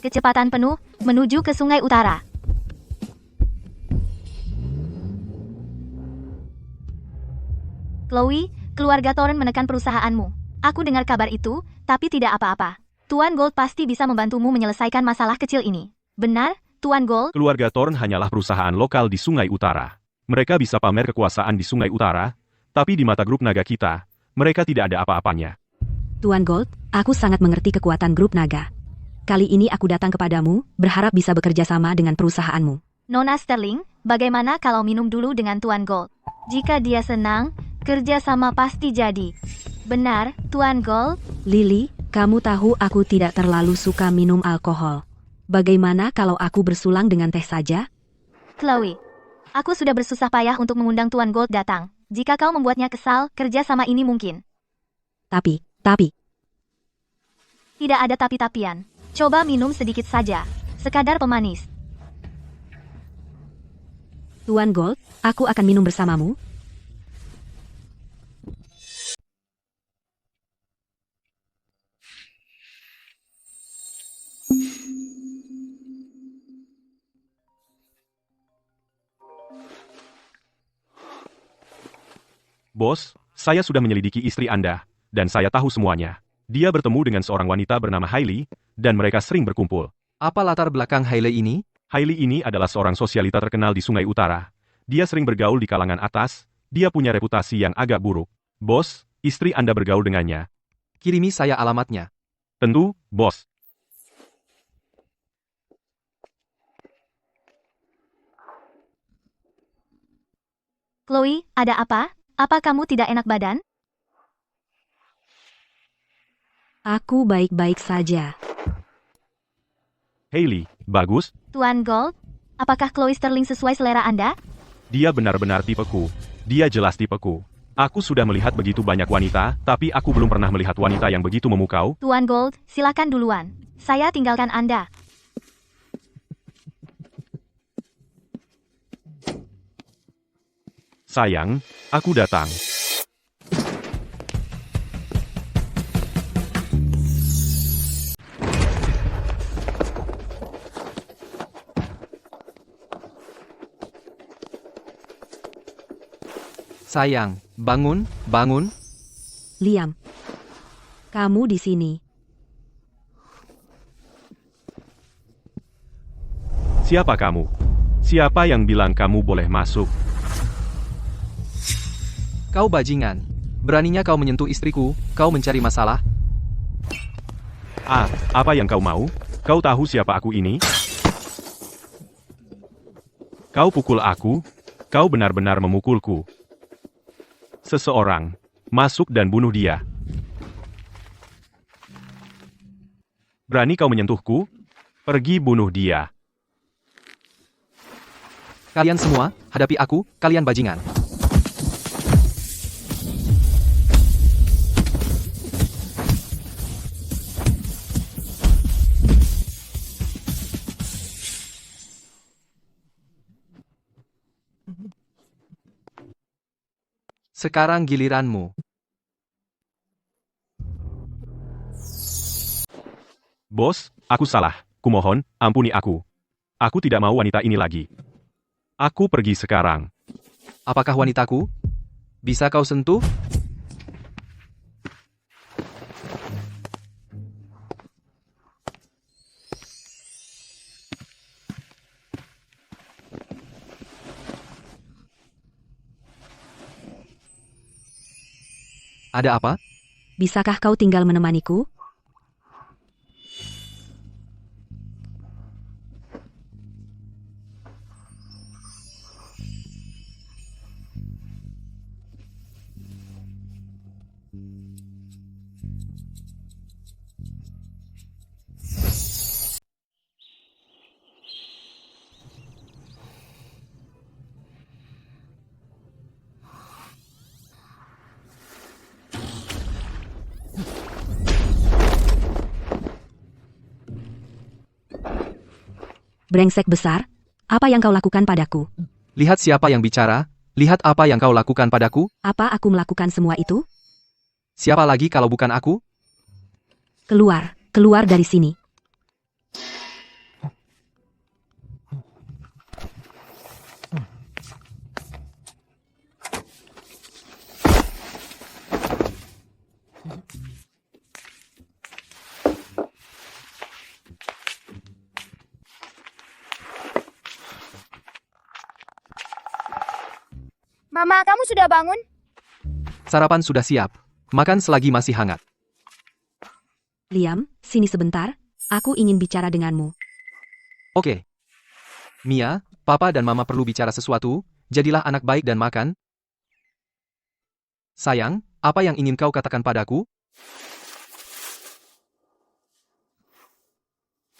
Kecepatan penuh, menuju ke Sungai Utara. Chloe, keluarga Thorne menekan perusahaanmu. Aku dengar kabar itu, tapi tidak apa-apa. Tuan Gold pasti bisa membantumu menyelesaikan masalah kecil ini. Benar, Tuan Gold? Keluarga Thorne hanyalah perusahaan lokal di Sungai Utara. Mereka bisa pamer kekuasaan di Sungai Utara, tapi di mata grup naga kita, mereka tidak ada apa-apanya. Tuan Gold, aku sangat mengerti kekuatan grup naga. Kali ini aku datang kepadamu, berharap bisa bekerja sama dengan perusahaanmu. Nona Sterling, bagaimana kalau minum dulu dengan Tuan Gold? Jika dia senang, kerja sama pasti jadi. Benar, Tuan Gold? Lily, kamu tahu aku tidak terlalu suka minum alkohol. Bagaimana kalau aku bersulang dengan teh saja? Chloe, aku sudah bersusah payah untuk mengundang Tuan Gold datang. Jika kau membuatnya kesal, kerja sama ini mungkin. Tapi. Tidak ada tapi-tapian. Coba minum sedikit saja. Sekadar pemanis. Tuan Gold, aku akan minum bersamamu. Bos, saya sudah menyelidiki istri Anda, dan saya tahu semuanya. Dia bertemu dengan seorang wanita bernama Hailey, dan mereka sering berkumpul. Apa latar belakang Hailey ini? Hailey ini adalah seorang sosialita terkenal di Sungai Utara. Dia sering bergaul di kalangan atas, dia punya reputasi yang agak buruk. Bos, istri Anda bergaul dengannya. Kirimi saya alamatnya. Tentu, bos. Chloe, ada apa? Apa kamu tidak enak badan? Aku baik-baik saja. Hailey, bagus. Tuan Gold, apakah Chloe Sterling sesuai selera Anda? Dia benar-benar tipeku. Dia jelas tipeku. Aku sudah melihat begitu banyak wanita, tapi aku belum pernah melihat wanita yang begitu memukau. Tuan Gold, silakan duluan. Saya tinggalkan Anda. Sayang, aku datang. Sayang, bangun. Liam, kamu di sini. Siapa kamu? Siapa yang bilang kamu boleh masuk? Kau bajingan. Beraninya kau menyentuh istriku, kau mencari masalah? Apa yang kau mau? Kau tahu siapa aku ini? Kau pukul aku? Kau benar-benar memukulku. Seseorang, masuk dan bunuh dia. Berani kau menyentuhku? Pergi bunuh dia. Kalian semua, hadapi aku, kalian bajingan. Sekarang giliranmu. Bos, aku salah. Kumohon, ampuni aku. Aku tidak mau wanita ini lagi. Aku pergi sekarang. Apakah wanitaku? Bisa kau sentuh? Ada apa? Bisakah kau tinggal menemaniku? Brengsek besar, apa yang kau lakukan padaku? Lihat siapa yang bicara, lihat apa yang kau lakukan padaku. Apa aku melakukan semua itu? Siapa lagi kalau bukan aku? Keluar, keluar dari sini. Mama, kamu sudah bangun? Sarapan sudah siap. Makan selagi masih hangat. Liam, sini sebentar. Aku ingin bicara denganmu. Oke. Mia, Papa dan Mama perlu bicara sesuatu. Jadilah anak baik dan makan. Sayang, apa yang ingin kau katakan padaku?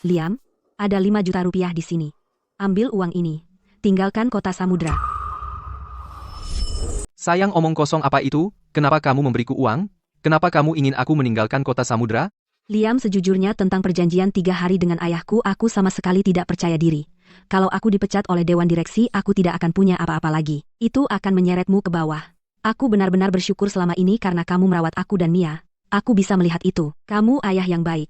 Liam, ada 5 juta rupiah di sini. Ambil uang ini. Tinggalkan kota Samudra. Sayang, omong kosong apa itu? Kenapa kamu memberiku uang? Kenapa kamu ingin aku meninggalkan kota Samudra? Liam, sejujurnya tentang perjanjian 3 hari dengan ayahku, aku sama sekali tidak percaya diri. Kalau aku dipecat oleh Dewan Direksi, aku tidak akan punya apa-apa lagi. Itu akan menyeretmu ke bawah. Aku benar-benar bersyukur selama ini karena kamu merawat aku dan Mia. Aku bisa melihat itu. Kamu ayah yang baik.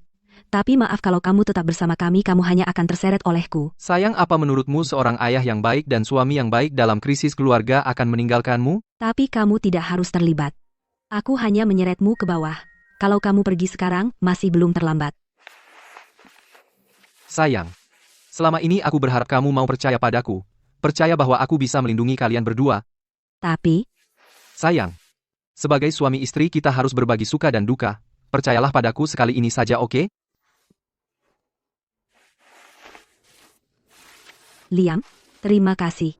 Tapi maaf kalau kamu tetap bersama kami, kamu hanya akan terseret olehku. Sayang, apa menurutmu seorang ayah yang baik dan suami yang baik dalam krisis keluarga akan meninggalkanmu? Tapi kamu tidak harus terlibat. Aku hanya menyeretmu ke bawah. Kalau kamu pergi sekarang, masih belum terlambat. Sayang, selama ini aku berharap kamu mau percaya padaku. Percaya bahwa aku bisa melindungi kalian berdua. Tapi, Sayang, sebagai suami istri kita harus berbagi suka dan duka. Percayalah padaku sekali ini saja, oke? Liam, terima kasih.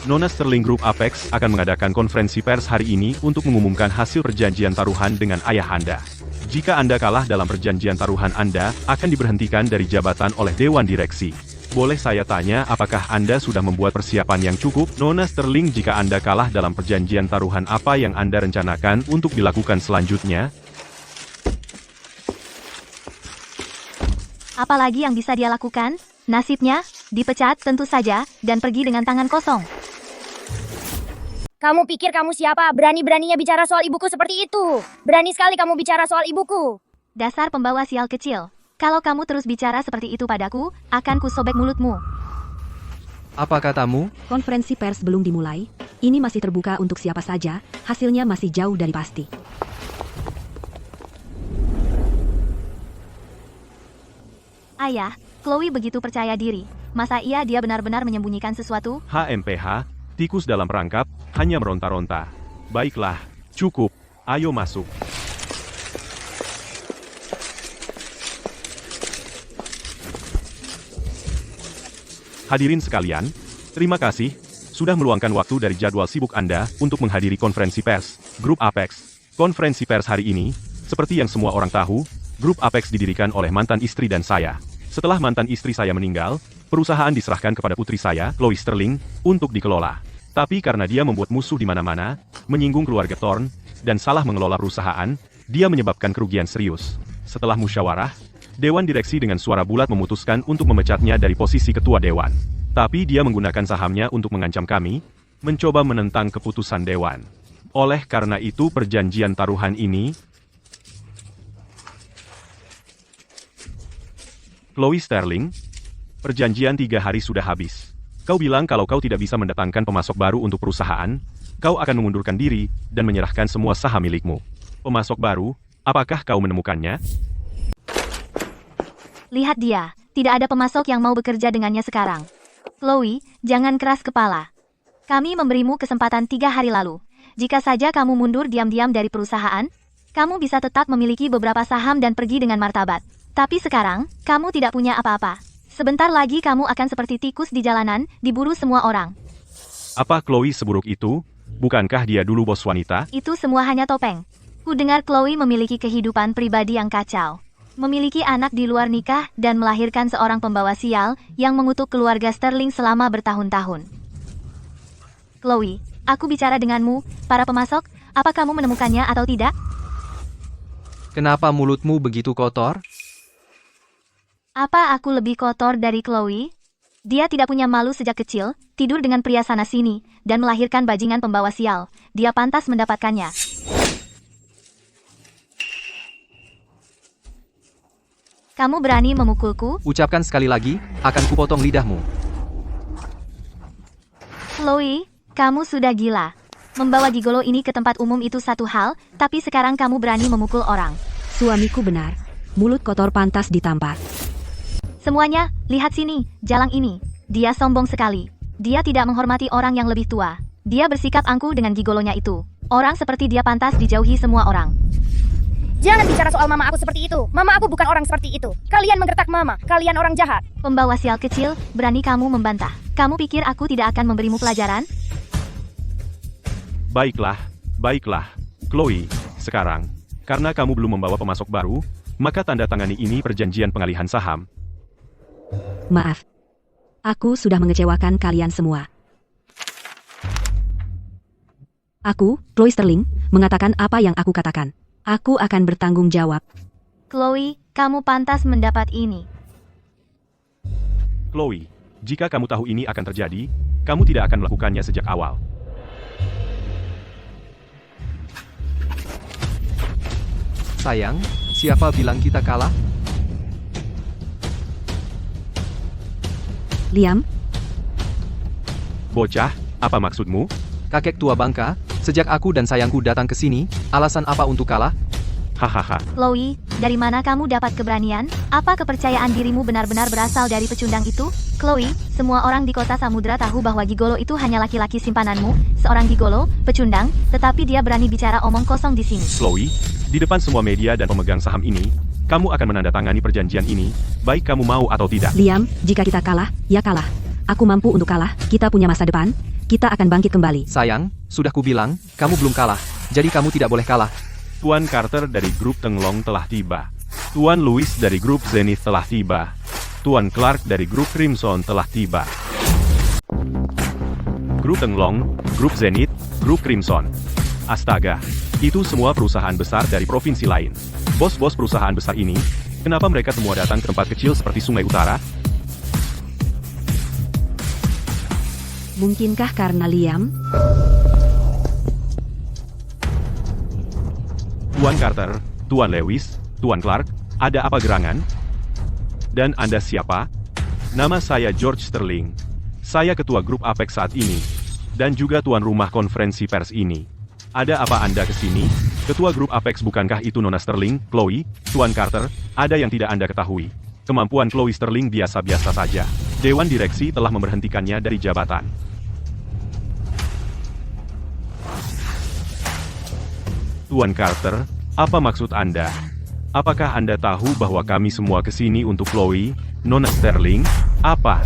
Nona Sterling Group Apex akan mengadakan konferensi pers hari ini untuk mengumumkan hasil perjanjian taruhan dengan ayah Anda. Jika Anda kalah dalam perjanjian taruhan Anda, akan diberhentikan dari jabatan oleh Dewan Direksi. Boleh saya tanya apakah Anda sudah membuat persiapan yang cukup? Nona Sterling, jika Anda kalah dalam perjanjian taruhan, apa yang Anda rencanakan untuk dilakukan selanjutnya? Apalagi yang bisa dia lakukan? Nasibnya, dipecat tentu saja, dan pergi dengan tangan kosong. Kamu pikir kamu siapa? Berani-beraninya bicara soal ibuku seperti itu. Berani sekali kamu bicara soal ibuku. Dasar pembawa sial kecil. Kalau kamu terus bicara seperti itu padaku, akan kusobek mulutmu. Apa katamu? Konferensi pers belum dimulai. Ini masih terbuka untuk siapa saja. Hasilnya masih jauh dari pasti. Ayah, Chloe begitu percaya diri. Masa iya dia benar-benar menyembunyikan sesuatu? HMPH, tikus dalam perangkap, hanya meronta-ronta. Baiklah, cukup. Ayo masuk. Hadirin sekalian, terima kasih sudah meluangkan waktu dari jadwal sibuk Anda untuk menghadiri konferensi pers Grup Apex. Konferensi pers hari ini, seperti yang semua orang tahu, Grup Apex didirikan oleh mantan istri dan saya. Setelah mantan istri saya meninggal, perusahaan diserahkan kepada putri saya, Chloe Sterling, untuk dikelola. Tapi karena dia membuat musuh di mana-mana, menyinggung keluarga Thorne, dan salah mengelola perusahaan, dia menyebabkan kerugian serius. Setelah musyawarah, Dewan Direksi dengan suara bulat memutuskan untuk memecatnya dari posisi ketua dewan. Tapi dia menggunakan sahamnya untuk mengancam kami, mencoba menentang keputusan dewan. Oleh karena itu perjanjian taruhan ini, Chloe Sterling, perjanjian 3 hari sudah habis. Kau bilang kalau kau tidak bisa mendatangkan pemasok baru untuk perusahaan, kau akan mengundurkan diri dan menyerahkan semua saham milikmu. Pemasok baru, apakah kau menemukannya? Lihat dia, tidak ada pemasok yang mau bekerja dengannya sekarang. Chloe, jangan keras kepala. Kami memberimu kesempatan 3 hari lalu. Jika saja kamu mundur diam-diam dari perusahaan, kamu bisa tetap memiliki beberapa saham dan pergi dengan martabat. Tapi sekarang, kamu tidak punya apa-apa. Sebentar lagi kamu akan seperti tikus di jalanan, diburu semua orang. Apa Chloe seburuk itu? Bukankah dia dulu bos wanita? Itu semua hanya topeng. Ku dengar Chloe memiliki kehidupan pribadi yang kacau. Memiliki anak di luar nikah dan melahirkan seorang pembawa sial yang mengutuk keluarga Sterling selama bertahun-tahun. Chloe, aku bicara denganmu, para pemasok, apa kamu menemukannya atau tidak? Kenapa mulutmu begitu kotor? Apa aku lebih kotor dari Chloe? Dia tidak punya malu sejak kecil, tidur dengan pria sana-sini, dan melahirkan bajingan pembawa sial. Dia pantas mendapatkannya. Kamu berani memukulku? Ucapkan sekali lagi, akan kupotong lidahmu. Chloe, kamu sudah gila. Membawa gigolo ini ke tempat umum itu satu hal, tapi sekarang kamu berani memukul orang. Suamiku benar. Mulut kotor pantas ditampar. Semuanya, lihat sini, jalang ini. Dia sombong sekali. Dia tidak menghormati orang yang lebih tua. Dia bersikap angkuh dengan gigolonya itu. Orang seperti dia pantas dijauhi semua orang. Jangan bicara soal mama aku seperti itu. Mama aku bukan orang seperti itu. Kalian menggertak mama. Kalian orang jahat. Pembawa sial kecil, berani kamu membantah. Kamu pikir aku tidak akan memberimu pelajaran? Baiklah, baiklah. Chloe, sekarang, karena kamu belum membawa pemasok baru, maka tanda tangani ini perjanjian pengalihan saham. Maaf. Aku sudah mengecewakan kalian semua. Aku, Chloe Sterling, mengatakan apa yang aku katakan. Aku akan bertanggung jawab. Chloe, kamu pantas mendapat ini. Chloe, jika kamu tahu ini akan terjadi, kamu tidak akan melakukannya sejak awal. Sayang, siapa bilang kita kalah? Liam, Bocah, apa maksudmu? Kakek tua bangka, sejak aku dan sayangku datang ke sini, alasan apa untuk kalah? Hahaha. Chloe, dari mana kamu dapat keberanian? Apa kepercayaan dirimu benar-benar berasal dari pecundang itu? Chloe, semua orang di kota Samudra tahu bahwa gigolo itu hanya laki-laki simpananmu, seorang gigolo, pecundang, tetapi dia berani bicara omong kosong di sini. Chloe, di depan semua media dan pemegang saham ini, kamu akan menandatangani perjanjian ini, baik kamu mau atau tidak. Liam, jika kita kalah, ya kalah. Aku mampu untuk kalah, kita punya masa depan, kita akan bangkit kembali. Sayang, sudah kubilang, kamu belum kalah. Jadi kamu tidak boleh kalah. Tuan Carter dari grup Tenglong telah tiba. Tuan Louis dari grup Zenith telah tiba. Tuan Clark dari grup Crimson telah tiba. Grup Tenglong, grup Zenith, grup Crimson. Astaga, itu semua perusahaan besar dari provinsi lain. Bos-bos perusahaan besar ini, kenapa mereka semua datang ke tempat kecil seperti Sungai Utara? Mungkinkah karena Liam? Tuan Carter, Tuan Lewis, Tuan Clark, ada apa gerangan? Dan Anda siapa? Nama saya George Sterling. Saya ketua grup Apex saat ini. Dan juga tuan rumah konferensi pers ini. Ada apa Anda ke sini? Ketua grup Apex bukankah itu Nona Sterling, Chloe, Tuan Carter? Ada yang tidak Anda ketahui. Kemampuan Chloe Sterling biasa-biasa saja. Dewan direksi telah memberhentikannya dari jabatan. Tuan Carter, apa maksud Anda? Apakah Anda tahu bahwa kami semua kesini untuk Chloe, Nona Sterling? Apa?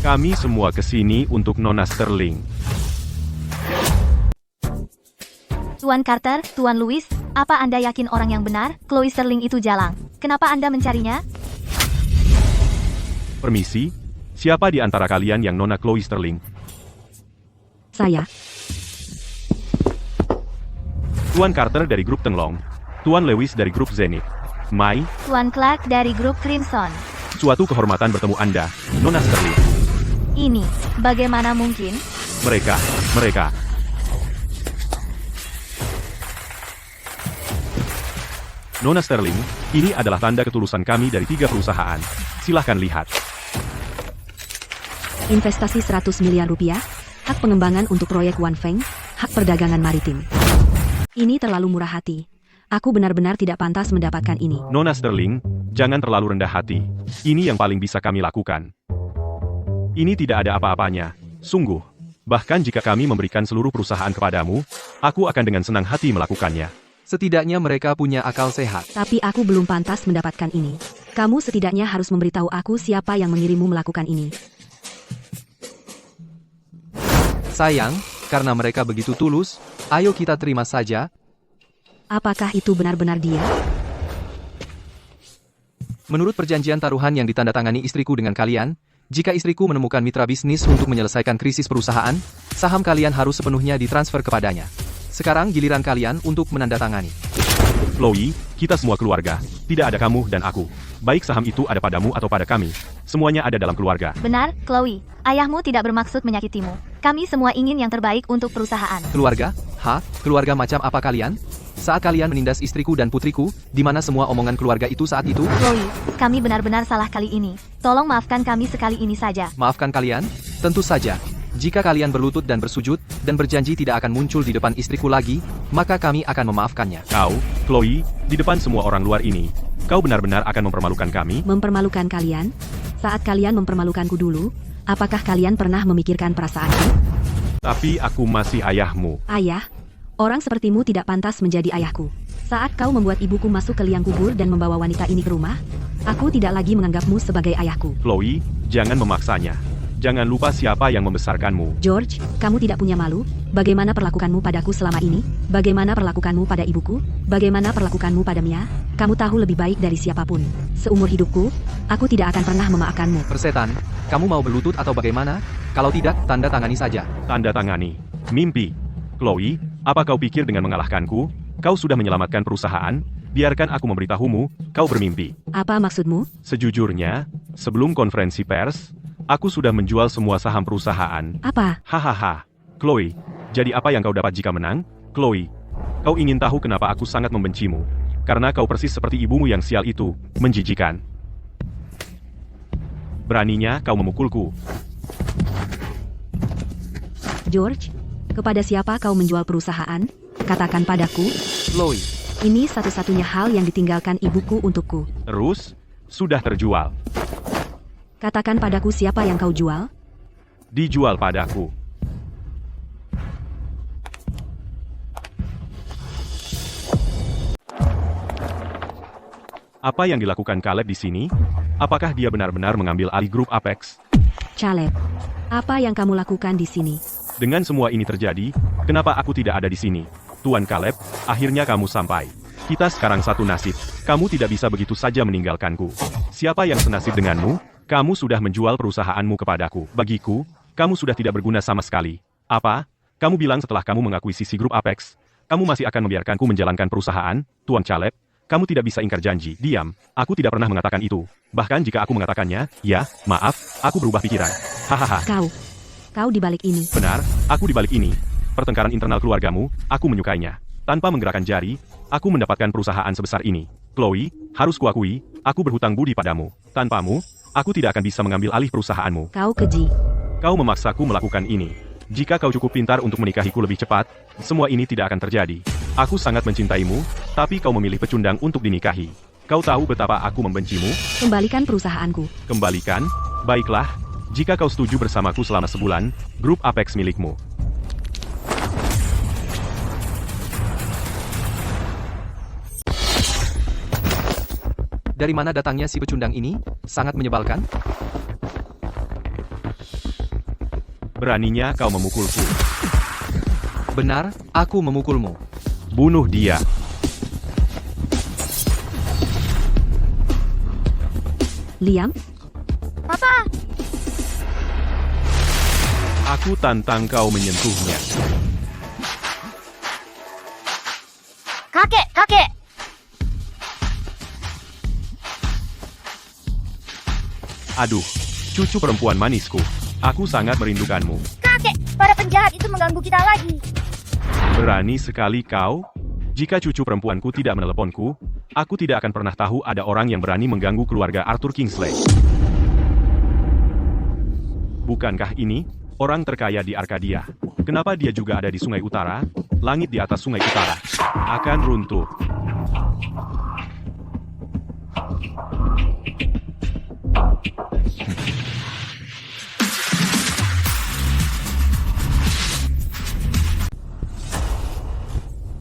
Kami semua kesini untuk Nona Sterling. Tuan Carter, Tuan Louis, apa Anda yakin orang yang benar, Chloe Sterling itu jalang? Kenapa Anda mencarinya? Permisi, siapa di antara kalian yang Nona Chloe Sterling? Saya. Tuan Carter dari grup Tenglong. Tuan Lewis dari grup Zenith. Mai, Tuan Clark dari grup Crimson. suatu kehormatan bertemu Anda, Nona Sterling. Ini, bagaimana mungkin? Mereka. Nona Sterling, ini adalah tanda ketulusan kami dari 3 perusahaan. Silahkan lihat. Investasi 100 miliar rupiah, hak pengembangan untuk proyek One Feng, hak perdagangan maritim. Ini terlalu murah hati. Aku benar-benar tidak pantas mendapatkan ini. Nona Sterling, jangan terlalu rendah hati. Ini yang paling bisa kami lakukan. Ini tidak ada apa-apanya, sungguh. Bahkan jika kami memberikan seluruh perusahaan kepadamu, aku akan dengan senang hati melakukannya. Setidaknya mereka punya akal sehat. Tapi aku belum pantas mendapatkan ini. Kamu setidaknya harus memberitahu aku siapa yang mengirimmu melakukan ini. Sayang, karena mereka begitu tulus, ayo kita terima saja. Apakah itu benar-benar dia? Menurut perjanjian taruhan yang ditandatangani istriku dengan kalian, jika istriku menemukan mitra bisnis untuk menyelesaikan krisis perusahaan, saham kalian harus sepenuhnya ditransfer kepadanya. Sekarang giliran kalian untuk menandatangani. Chloe, kita semua keluarga. Tidak ada kamu dan aku. Baik saham itu ada padamu atau pada kami. Semuanya ada dalam keluarga. Benar, Chloe. Ayahmu tidak bermaksud menyakitimu. Kami semua ingin yang terbaik untuk perusahaan. Keluarga? Keluarga macam apa kalian? Saat kalian menindas istriku dan putriku, di mana semua omongan keluarga itu saat itu? Chloe, kami benar-benar salah kali ini. Tolong maafkan kami sekali ini saja. Maafkan kalian? Tentu saja. Jika kalian berlutut dan bersujud, dan berjanji tidak akan muncul di depan istriku lagi, maka kami akan memaafkannya. Kau, Chloe, di depan semua orang luar ini, kau benar-benar akan mempermalukan kami? Mempermalukan kalian? Saat kalian mempermalukanku dulu, apakah kalian pernah memikirkan perasaanku? Tapi aku masih ayahmu. Ayah? Orang sepertimu tidak pantas menjadi ayahku. Saat kau membuat ibuku masuk ke liang kubur dan membawa wanita ini ke rumah, aku tidak lagi menganggapmu sebagai ayahku. Chloe, jangan memaksanya. Jangan lupa siapa yang membesarkanmu. George, kamu tidak punya malu? Bagaimana perlakukanmu padaku selama ini? Bagaimana perlakukanmu pada ibuku? Bagaimana perlakukanmu pada Mia? Kamu tahu lebih baik dari siapapun. Seumur hidupku, aku tidak akan pernah memaafkanmu. Persetan, kamu mau berlutut atau bagaimana? Kalau tidak, tanda tangani saja. Tanda tangani. Mimpi. Chloe, apa kau pikir dengan mengalahkanku, kau sudah menyelamatkan perusahaan? Biarkan aku memberitahumu, kau bermimpi. Apa maksudmu? Sejujurnya, sebelum konferensi pers, aku sudah menjual semua saham perusahaan. Apa? Hahaha. Chloe, jadi apa yang kau dapat jika menang? Chloe, kau ingin tahu kenapa aku sangat membencimu? Karena kau persis seperti ibumu yang sial itu, menjijikan. Beraninya kau memukulku. George, kepada siapa kau menjual perusahaan? Katakan padaku. Chloe, Ini satu-satunya hal yang ditinggalkan ibuku untukku. Terus, sudah terjual. Katakan padaku siapa yang kau jual? Dijual padaku. Apa yang dilakukan Caleb di sini? Apakah dia benar-benar mengambil alih grup Apex? Caleb, apa yang kamu lakukan di sini? Dengan semua ini terjadi, kenapa aku tidak ada di sini? Tuan Caleb, akhirnya kamu sampai. Kita sekarang satu nasib. Kamu tidak bisa begitu saja meninggalkanku. Siapa yang senasib denganmu? Kamu sudah menjual perusahaanmu kepadaku. Bagiku, kamu sudah tidak berguna sama sekali. Apa? Kamu bilang setelah kamu mengakuisisi grup Apex, kamu masih akan membiarkanku menjalankan perusahaan? Tuan Caleb, kamu tidak bisa ingkar janji. Diam, aku tidak pernah mengatakan itu. Bahkan jika aku mengatakannya, ya, maaf, aku berubah pikiran. Hahaha. Kau di balik ini. Benar, aku di balik ini. Pertengkaran internal keluargamu, aku menyukainya. Tanpa menggerakkan jari, aku mendapatkan perusahaan sebesar ini. Chloe, harus kuakui, aku berhutang budi padamu. Tanpamu, aku tidak akan bisa mengambil alih perusahaanmu. Kau keji. Kau memaksaku melakukan ini. Jika kau cukup pintar untuk menikahiku lebih cepat, semua ini tidak akan terjadi. Aku sangat mencintaimu, tapi kau memilih pecundang untuk dinikahi. Kau tahu betapa aku membencimu? Kembalikan perusahaanku. Kembalikan? Baiklah, jika kau setuju bersamaku selama sebulan, grup Apex milikmu. dari mana datangnya si pecundang ini? Sangat menyebalkan. Beraninya kau memukulku. Benar, aku memukulmu. Bunuh dia. Liam, Papa, Aku tantang kau menyentuhnya. kakek, kakek. Aduh, cucu perempuan manisku. Aku sangat merindukanmu. Kakek, para penjahat itu mengganggu kita lagi. Berani sekali kau? Jika cucu perempuanku tidak meneleponku, aku tidak akan pernah tahu ada orang yang berani mengganggu keluarga Arthur Kingsley. Bukankah ini orang terkaya di Arkadia? Kenapa dia juga ada di Sungai Utara? Langit di atas Sungai Utara akan runtuh.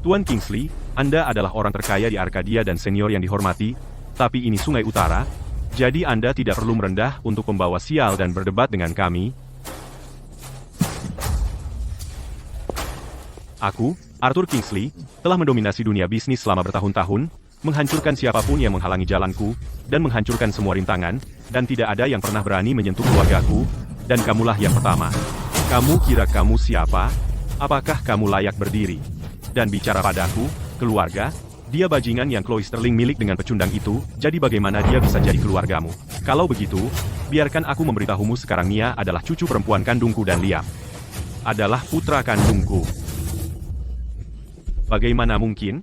Tuan Kingsley, Anda adalah orang terkaya di Arkadia dan senior yang dihormati, tapi ini Sungai Utara, jadi Anda tidak perlu merendah untuk membawa sial dan berdebat dengan kami. Aku, Arthur Kingsley, telah mendominasi dunia bisnis selama bertahun-tahun, menghancurkan siapapun yang menghalangi jalanku, dan menghancurkan semua rintangan, dan tidak ada yang pernah berani menyentuh keluargaku, dan kamulah yang pertama. Kamu kira kamu siapa? Apakah kamu layak berdiri dan bicara padaku, keluarga? Dia bajingan yang Chloe Sterling milik dengan pecundang itu, jadi bagaimana dia bisa jadi keluargamu? Kalau begitu, biarkan aku memberitahumu sekarang Nia adalah cucu perempuan kandungku dan Liam adalah putra kandungku. Bagaimana mungkin?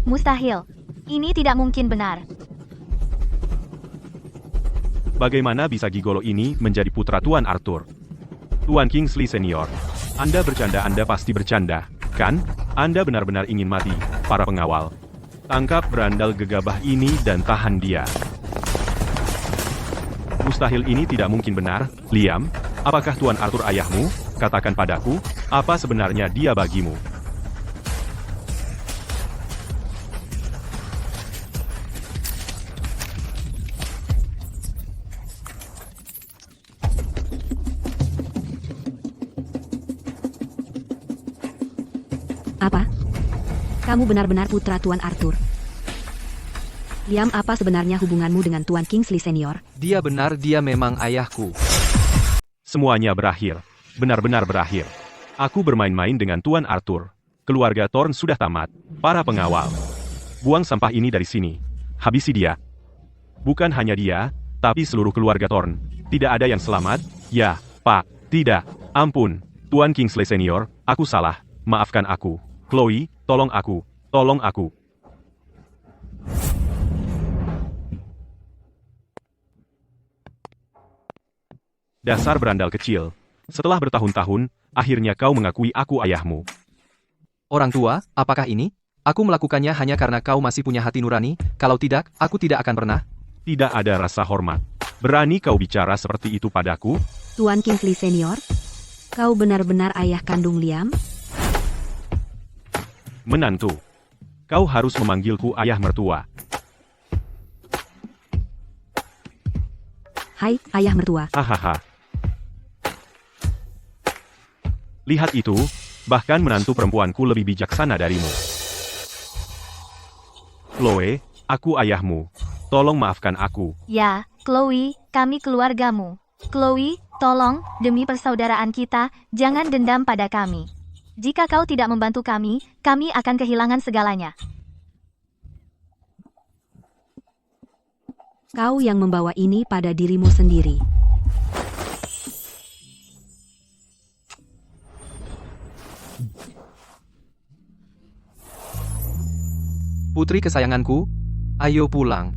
Mustahil. Ini tidak mungkin benar. Bagaimana bisa gigolo ini menjadi putra Tuan Arthur? Tuan Kingsley Senior, Anda bercanda, Anda pasti bercanda, kan? Anda benar-benar ingin mati, para pengawal. Tangkap berandal gegabah ini dan tahan dia. Mustahil, ini tidak mungkin benar. Liam, apakah Tuan Arthur ayahmu? Katakan padaku, apa sebenarnya dia bagimu? Apa? Kamu benar-benar putra Tuan Arthur. Liam, apa sebenarnya hubunganmu dengan Tuan Kingsley Senior? Dia benar, dia memang ayahku. Semuanya berakhir. Benar-benar berakhir. Aku bermain-main dengan Tuan Arthur. Keluarga Thorne sudah tamat. Para pengawal, buang sampah ini dari sini. Habisi dia. Bukan hanya dia, tapi seluruh keluarga Thorne. Tidak ada yang selamat. Ya, Pak. Tidak. Ampun. Tuan Kingsley Senior, aku salah. Maafkan aku. Chloe, tolong aku. Tolong aku. Dasar berandal kecil. Setelah bertahun-tahun, akhirnya kau mengakui aku ayahmu. Orang tua, apakah ini? Aku melakukannya hanya karena kau masih punya hati nurani, kalau tidak, aku tidak akan pernah. Tidak ada rasa hormat. Berani kau bicara seperti itu padaku? Tuan Kingsley Senior? Kau benar-benar ayah kandung Liam? Menantu. Kau harus memanggilku ayah mertua. Hai, ayah mertua. Hahaha. Lihat itu, bahkan menantu perempuanku lebih bijaksana darimu. Chloe, aku ayahmu. Tolong maafkan aku. Ya, Chloe, kami keluargamu. Chloe, tolong, demi persaudaraan kita, jangan dendam pada kami. Jika kau tidak membantu kami akan kehilangan segalanya. Kau yang membawa ini pada dirimu sendiri. Putri kesayanganku, ayo pulang.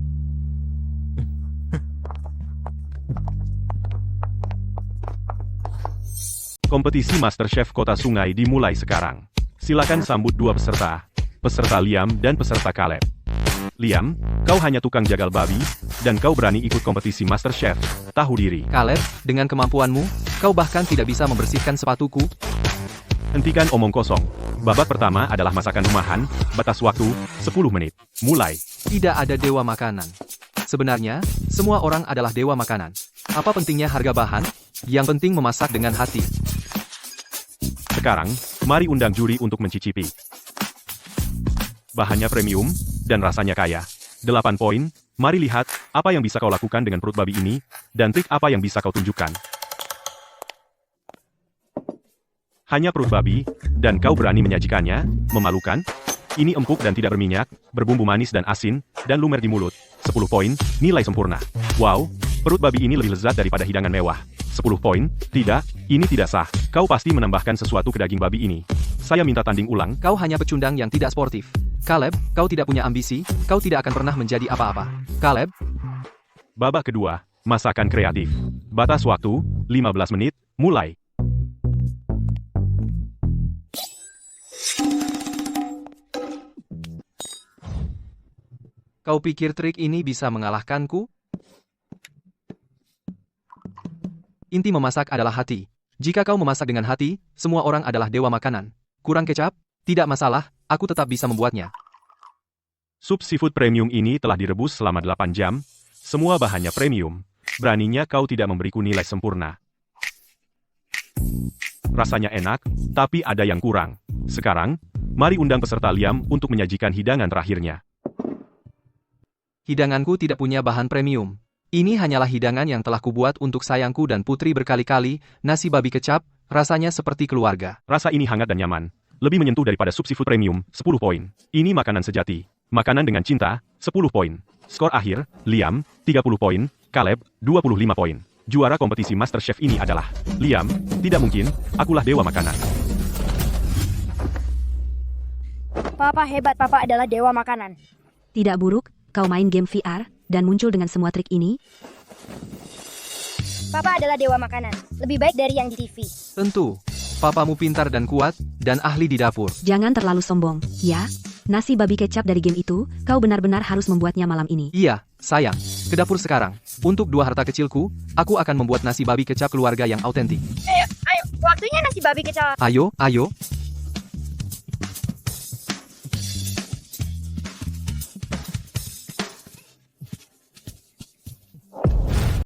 Kompetisi MasterChef Kota Sungai dimulai sekarang. Silakan sambut dua peserta. Peserta Liam dan peserta Caleb. Liam, kau hanya tukang jagal babi, dan kau berani ikut kompetisi MasterChef. Tahu diri. Caleb, dengan kemampuanmu, kau bahkan tidak bisa membersihkan sepatuku. Hentikan omong kosong. Babak pertama adalah masakan rumahan, batas waktu, 10 menit. Mulai. Tidak ada dewa makanan. Sebenarnya, semua orang adalah dewa makanan. Apa pentingnya harga bahan? Yang penting memasak dengan hati. Sekarang, mari undang juri untuk mencicipi. Bahannya premium, dan rasanya kaya. 8 poin, mari lihat, apa yang bisa kau lakukan dengan perut babi ini, dan trik apa yang bisa kau tunjukkan. Hanya perut babi, dan kau berani menyajikannya, memalukan? Ini empuk dan tidak berminyak, berbumbu manis dan asin, dan lumer di mulut. 10 poin, nilai sempurna. Wow, perut babi ini lebih lezat daripada hidangan mewah. 10 poin, tidak, ini tidak sah. Kau pasti menambahkan sesuatu ke daging babi ini. Saya minta tanding ulang. Kau hanya pecundang yang tidak sportif. Caleb, kau tidak punya ambisi, kau tidak akan pernah menjadi apa-apa. Caleb, Babak kedua, masakan kreatif. Batas waktu, 15 menit, mulai. kau pikir trik ini bisa mengalahkanku? Inti memasak adalah hati. Jika kau memasak dengan hati, semua orang adalah dewa makanan. Kurang kecap? Tidak masalah, aku tetap bisa membuatnya. Sup seafood premium ini telah direbus selama 8 jam. Semua bahannya premium. Beraninya kau tidak memberiku nilai sempurna. Rasanya enak, tapi ada yang kurang. Sekarang, mari undang peserta Liam untuk menyajikan hidangan terakhirnya. Hidanganku tidak punya bahan premium. Ini hanyalah hidangan yang telah kubuat untuk sayangku dan putri berkali-kali, nasi babi kecap, rasanya seperti keluarga. Rasa ini hangat dan nyaman. Lebih menyentuh daripada sup seafood premium, 10 poin. Ini makanan sejati. Makanan dengan cinta, 10 poin. Skor akhir, Liam, 30 poin, Caleb, 25 poin. Juara kompetisi MasterChef ini adalah Liam. Tidak mungkin, akulah dewa makanan. Papa hebat, Papa adalah dewa makanan. Tidak buruk, kau main game VR, dan muncul dengan semua trik ini. Papa adalah dewa makanan. Lebih baik dari yang di TV. Tentu, papamu pintar dan kuat, dan ahli di dapur. Jangan terlalu sombong, ya? Nasi babi kecap dari game itu, kau benar-benar harus membuatnya malam ini. Iya, sayang. Ke dapur sekarang. Untuk 2 harta kecilku, aku akan membuat nasi babi kecap keluarga yang autentik. Ayo, waktunya nasi babi kecap. Ayo,